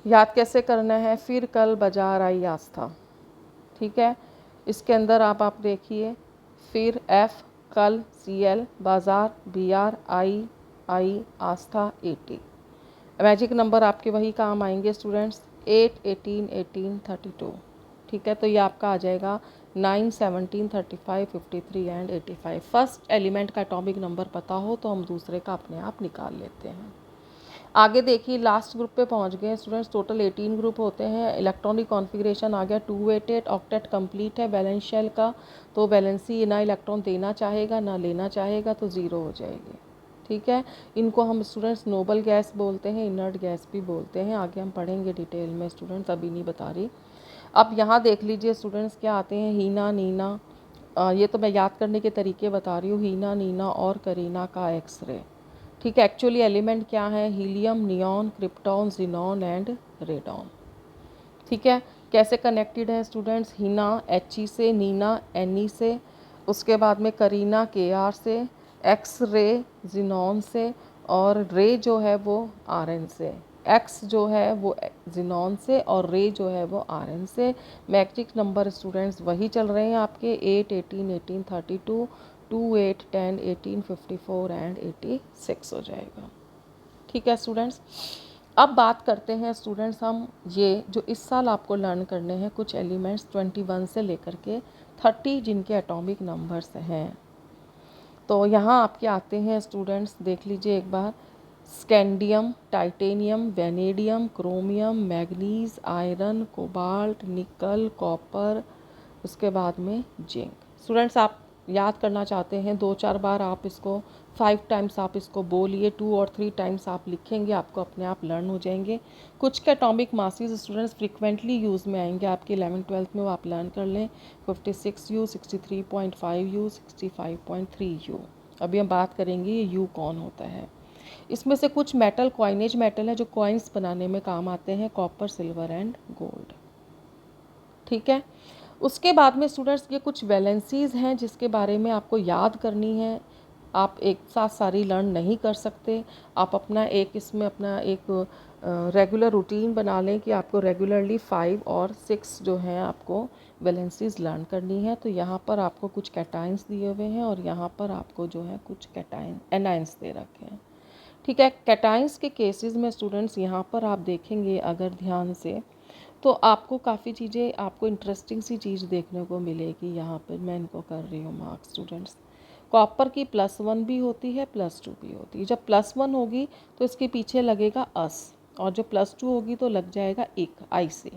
याद कैसे करना है, फिर कल बाजार आई आस्था, ठीक है। इसके अंदर आप देखिए, फिर F, कल, Cl, बाजार, Br, आई आई आस्था 80। मैजिक नंबर आपके वही काम आएंगे स्टूडेंट्स, 8, 18, 18, 32। ठीक है, तो ये आपका आ जाएगा 9, 17, 35, 53 एंड 85। फर्स्ट एलिमेंट का एटॉमिक नंबर पता हो तो हम दूसरे का अपने आप निकाल लेते हैं। आगे देखिए, लास्ट ग्रुप पे पहुंच गए स्टूडेंट्स। टोटल 18 ग्रुप होते हैं। इलेक्ट्रॉनिक कॉन्फ़िगरेशन आ गया 288। ऑक्टेट कंप्लीट है वैलेंस शेल का, तो वैलेंसी ना इलेक्ट्रॉन देना चाहेगा ना लेना चाहेगा, तो ज़ीरो हो जाएगी। ठीक है, इनको हम स्टूडेंट्स नोबल गैस बोलते हैं, इनर्ट गैस भी बोलते हैं। आगे हम पढ़ेंगे डिटेल में स्टूडेंट्स, अभी नहीं बता रही। अब यहाँ देख लीजिए स्टूडेंट्स क्या आते हैं, हीना नीना, ये तो मैं याद करने के तरीके बता रही हूँ, हीना नीना और करीना का एक्सरे। ठीक है, एक्चुअली एलिमेंट क्या है, helium, neon, krypton, xenon and radon. ठीक है, कैसे कनेक्टेड है स्टूडेंट्स, हीना He से, नीना Ne से, उसके बाद में करीना Kr से, एक्स रे जिनॉन से, और रे जो है वो Rn से। एक्स जो है वो जिनॉन से और रे जो है वो Rn से। मैजिक नंबर स्टूडेंट्स वही चल रहे हैं आपके, 8, 18, 18, 32, 2, 8, 10, 18, 54 एंड 86 हो जाएगा। ठीक है स्टूडेंट्स, अब बात करते हैं स्टूडेंट्स हम ये जो इस साल आपको लर्न करने हैं कुछ एलिमेंट्स 21 से लेकर के 30 जिनके एटॉमिक नंबर्स हैं। तो यहाँ आपके आते हैं स्टूडेंट्स, देख लीजिए एक बार, scandium, titanium, vanadium, chromium, manganese, iron, cobalt, nickel, copper, उसके बाद में जिंक। स्टूडेंट्स आप याद करना चाहते हैं 2-4 बार आप इसको 5 टाइम्स आप इसको बोलिए, 2 और 3 टाइम्स आप लिखेंगे, आपको अपने आप लर्न हो जाएंगे। कुछ के atomic masses students frequently use में आएंगे आपके 11th-12th में, वो आप लर्न कर लें। 56U, 63.5U, 65.3U। अभी हम बात करेंगे ये यू कौन होता है। इसमें से कुछ मेटल कॉइनेज मेटल है जो कॉइन्स बनाने में काम आते हैं, कॉपर, सिल्वर एंड गोल्ड। ठीक है, उसके बाद में स्टूडेंट्स ये कुछ वैलेंसीज़ हैं जिसके बारे में आपको याद करनी है। आप एक साथ सारी लर्न नहीं कर सकते, आप अपना एक इसमें अपना एक रेगुलर रूटीन बना लें कि आपको रेगुलरली 5 और 6 जो हैं आपको वैलेंसीज़ लर्न करनी है। तो यहाँ पर आपको कुछ कैटाइंस दिए हुए हैं और यहाँ पर आपको जो है कुछ कैटाइन एनाइंस दे रखे हैं। ठीक है, कैटाइंस के केसेस में स्टूडेंट्स यहाँ पर आप देखेंगे अगर ध्यान से, तो आपको काफ़ी चीज़ें, आपको इंटरेस्टिंग सी चीज़ देखने को मिलेगी। यहाँ पर मैं इनको कर रही हूँ मार्क्स स्टूडेंट्स। कॉपर की +1 भी होती है, +2 भी होती है। जब +1 होगी तो इसके पीछे लगेगा अस, और जब +2 होगी तो लग जाएगा एक आई से।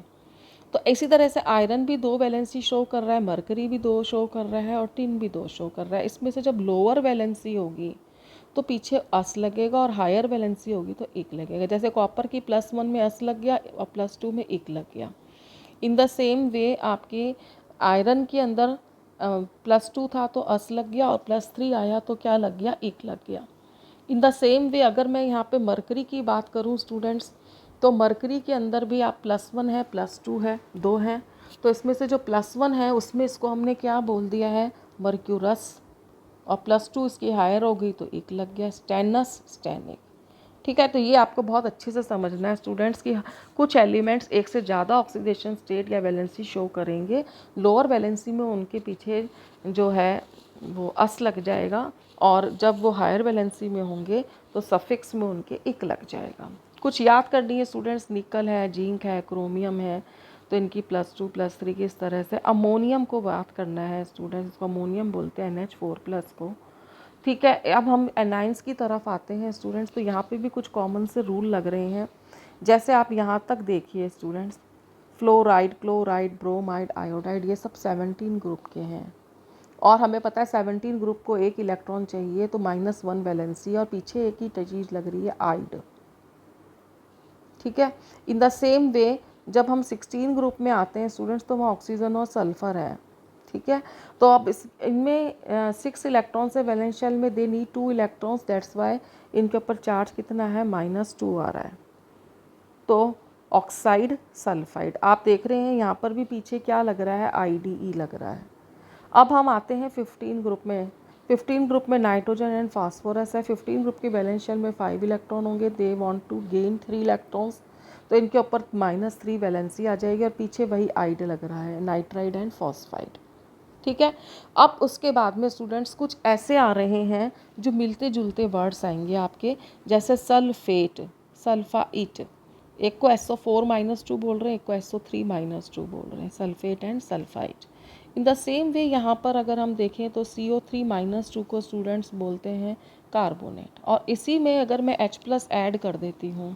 तो इसी तरह से आयरन भी 2 वैलेंसी शो कर रहा है, मरकरी भी 2 शो कर रहा है और टिन भी 2 शो कर रहा है। इसमें से जब लोअर वैलेंसी होगी तो पीछे अस लगेगा और हायर वैलेंसी होगी तो एक लगेगा। जैसे कॉपर की +1 में अस लग गया और +2 में एक लग गया। इन द सेम वे आपके आयरन के अंदर +2 था तो अस लग गया और +3 आया तो क्या लग गया, एक लग गया। इन द सेम वे अगर मैं यहाँ पे मरकरी की बात करूँ स्टूडेंट्स, तो मरकरी के अंदर भी आप +1 है, +2 है, 2 हैं। तो इसमें से जो +1 है उसमें इसको हमने क्या बोल दिया है, मर्क्यूरस, और +2 इसकी हायर हो गई तो एक लग गया, स्टेनस, स्टेनिक। ठीक है, तो ये आपको बहुत अच्छे से समझना है स्टूडेंट्स कि कुछ एलिमेंट्स एक से ज़्यादा ऑक्सीडेशन स्टेट या वैलेंसी शो करेंगे। लोअर वैलेंसी में उनके पीछे जो है वो अस लग जाएगा, और जब वो हायर वैलेंसी में होंगे तो सफिक्स में उनके इक लग जाएगा। कुछ याद करनी है स्टूडेंट्स, निकल है, जिंक है, क्रोमियम है, तो इनकी +2, +3 की इस तरह से। अमोनियम को बात करना है स्टूडेंट्स, इसको अमोनियम बोलते हैं, NH4+ को। ठीक है, अब हम एनाइंस की तरफ आते हैं स्टूडेंट्स। तो यहाँ पे भी कुछ कॉमन से रूल लग रहे हैं। जैसे आप यहाँ तक देखिए students, fluoride, chloride, bromide, iodide, ये सब 17 ग्रुप के हैं, और हमें पता है 17 ग्रुप को एक इलेक्ट्रॉन चाहिए, तो -1 वैलेंसी, और पीछे एक ही चीज़ लग रही है, आइड। ठीक है, इन द सेम वे जब हम 16 ग्रुप में आते हैं स्टूडेंट्स, तो वहाँ ऑक्सीजन और सल्फ़र है। ठीक है, तो अब इनमें 6 इलेक्ट्रॉन्स है वैलेंस शेल में, they need 2 electrons, that's why इनके ऊपर चार्ज कितना है, -2 आ रहा है। तो ऑक्साइड, सल्फाइड, आप देख रहे हैं यहाँ पर भी पीछे क्या लग रहा है, IDE लग रहा है। अब हम आते हैं 15 ग्रुप में। 15 ग्रुप में नाइट्रोजन एंड फास्फोरस है। 15 ग्रुप की वैलेंस शेल में 5 इलेक्ट्रॉन होंगे, they want to gain 3 electrons, तो इनके ऊपर -3 वैलेंसी आ जाएगी, और पीछे वही आइड लग रहा है, नाइट्राइड एंड फॉस्फाइड। ठीक है। अब उसके बाद में स्टूडेंट्स कुछ ऐसे आ रहे हैं जो मिलते जुलते वर्ड्स आएंगे आपके, जैसे सल्फेट, सल्फाइट। एक को SO4-2 बोल रहे हैं, एक को SO3-2 बोल रहे हैं, sulphate and sulphite. In the same वे यहाँ पर अगर हम देखें तो CO3-2 को स्टूडेंट्स बोलते हैं कार्बोनेट। और इसी में अगर मैं H+ ऐड कर देती हूँ,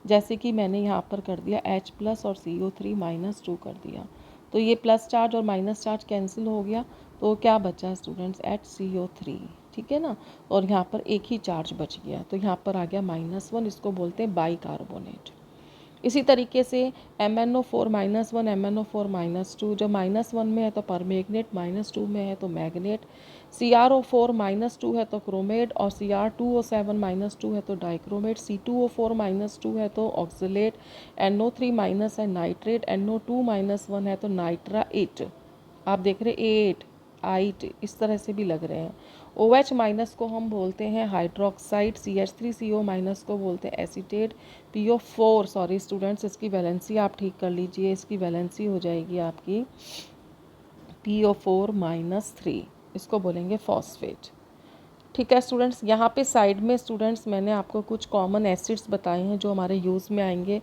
जैसे कि मैंने यहाँ पर कर दिया H+ और CO3-2 कर दिया, तो ये प्लस चार्ज और माइनस चार्ज कैंसिल हो गया, तो क्या बचा स्टूडेंट्स HCO3, ठीक है ना। और यहाँ पर एक ही चार्ज बच गया, तो यहाँ पर आ गया -1, इसको बोलते हैं बाइकार्बोनेट। इसी तरीके से MnO4-1, MnO4-2, जब -1 में है तो परमैंगनेट, -2 में है तो मैग्नेट। CrO4-2 है तो क्रोमेट, और Cr2O7-2 है तो डाइक्रोमेट। C2O4-2 है तो ऑक्सलेट। NO3- है नाइट्रेट। NO2-1 है तो नाइट्राइट। आप देख रहे एट, आइट, इस तरह से भी लग रहे हैं। OH- को हम बोलते हैं हाइड्रोक्साइड। CH3CO- को बोलते हैं एसीटेट। PO4, सॉरी स्टूडेंट्स, इसकी वैलेंसी आप ठीक कर लीजिए, इसकी वैलेंसी हो जाएगी आपकी PO4-3, इसको बोलेंगे फॉस्फेट। ठीक है स्टूडेंट्स, यहाँ पे साइड में स्टूडेंट्स मैंने आपको कुछ कॉमन एसिड्स बताए हैं जो हमारे यूज़ में आएंगे,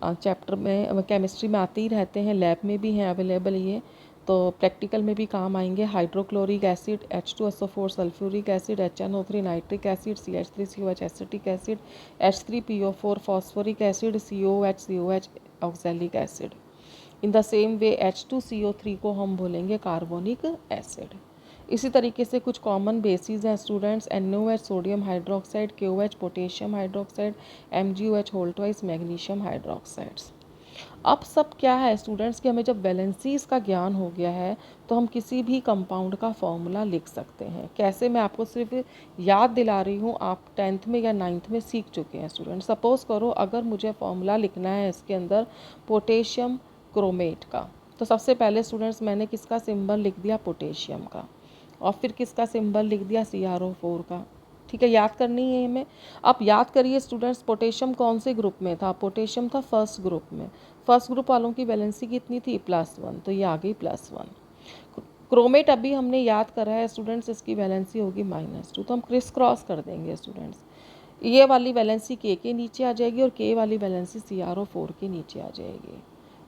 चैप्टर में, केमिस्ट्री में आते ही रहते हैं, लैब में भी हैं अवेलेबल ये, तो प्रैक्टिकल में भी काम आएंगे। Hydrochloric acid, H2SO4 sulphuric acid, HNO3 nitric acid, CH3COH acetic acid, H3PO4 phosphoric acid, COH oxalic acid. In the same way H2CO3 को हम बोलेंगे कार्बोनिक एसिड। इसी तरीके से कुछ कॉमन बेसिस हैं students, NaOH sodium hydroxide, KOH potassium hydroxide, MgOH whole twice magnesium hydroxides. अब सब क्या है स्टूडेंट्स कि हमें जब वैलेंसीज का ज्ञान हो गया है तो हम किसी भी कंपाउंड का फॉर्मूला लिख सकते हैं। कैसे, मैं आपको सिर्फ याद दिला रही हूँ, आप 10th में या 9th में सीख चुके हैं स्टूडेंट। सपोज़ करो अगर मुझे फॉर्मूला लिखना है इसके अंदर पोटेशियम क्रोमेट का, तो सबसे पहले स्टूडेंट्स मैंने किसका सिंबल लिख दिया, पोटेशियम का, और फिर किसका सिंबल लिख दिया, CrO4 का। ठीक है, याद करनी है हमें। आप याद करिए स्टूडेंट्स, पोटेशियम कौन से ग्रुप में था, पोटेशियम था फर्स्ट ग्रुप में। फर्स्ट ग्रुप वालों की वैलेंसी कितनी थी, +1, तो ये आ गई +1। क्रोमेट अभी हमने याद करा है स्टूडेंट्स, इसकी वैलेंसी होगी -2, तो हम क्रिस क्रॉस कर देंगे स्टूडेंट्स। ये वाली वैलेंसी के नीचे आ जाएगी और के वाली वैलेंसी CrO4 के नीचे आ जाएगी।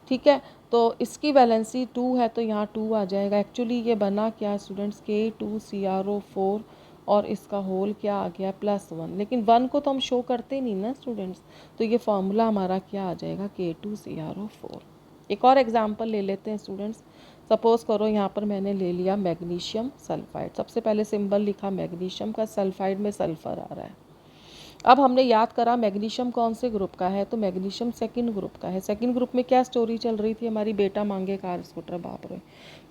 ठीक है, तो इसकी वैलेंसी 2 है तो यहाँ 2 आ जाएगा। एक्चुअली ये बना क्या स्टूडेंट्स, K2CrO4, और इसका होल क्या आ गया, +1, लेकिन 1 को तो हम शो करते नहीं ना स्टूडेंट्स, तो ये फार्मूला हमारा क्या आ जाएगा, K2CrO4। एक और एग्जांपल ले लेते हैं स्टूडेंट्स। सपोज़ करो यहाँ पर मैंने ले लिया मैग्नीशियम सल्फाइड, सबसे पहले सिंबल लिखा मैग्नीशियम का, सल्फाइड में सल्फ़र आ रहा है। अब हमने याद करा मैग्नीशियम कौन से ग्रुप का है, तो मैग्नीशियम सेकंड ग्रुप का है। सेकंड ग्रुप में क्या स्टोरी चल रही थी हमारी, बेटा मांगे कार स्कूटर, बाप रे,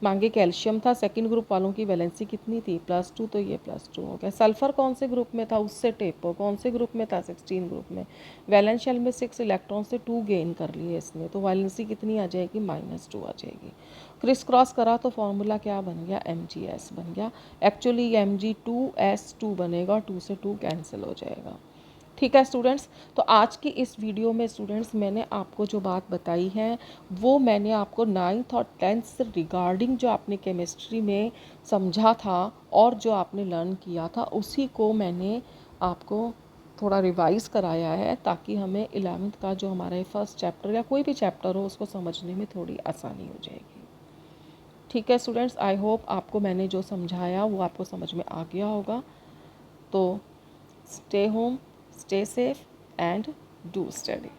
मांगे कैल्शियम था। सेकंड ग्रुप वालों की वैलेंसी कितनी थी, +2, तो ये +2 हो गया। सल्फर कौन से ग्रुप में था, उससे टेपो कौन से ग्रुप में था, 16 ग्रुप में। वैलेंस शेल में 6 इलेक्ट्रॉन से 2 गेन कर लिए इसने, तो वैलेंसी कितनी आ जाएगी, -2 आ जाएगी। क्रिस क्रॉस करा तो फॉर्मूला क्या बन गया, Mgs बन गया। एक्चुअली Mg2s2 बनेगा, 2 से 2 कैंसिल हो जाएगा। ठीक है स्टूडेंट्स, तो आज की इस वीडियो में स्टूडेंट्स मैंने आपको जो बात बताई है वो मैंने आपको 9th और 10th से रिगार्डिंग जो आपने केमिस्ट्री में समझा था और जो आपने लर्न किया था उसी को मैंने आपको थोड़ा रिवाइज़ कराया है, ताकि हमें 11th का जो हमारा फर्स्ट चैप्टर या कोई भी चैप्टर हो उसको समझने में थोड़ी आसानी हो जाएगी। ठीक है स्टूडेंट्स, आई होप आपको मैंने जो समझाया वो आपको समझ में आ गया होगा। तो stay home, stay safe, and do study.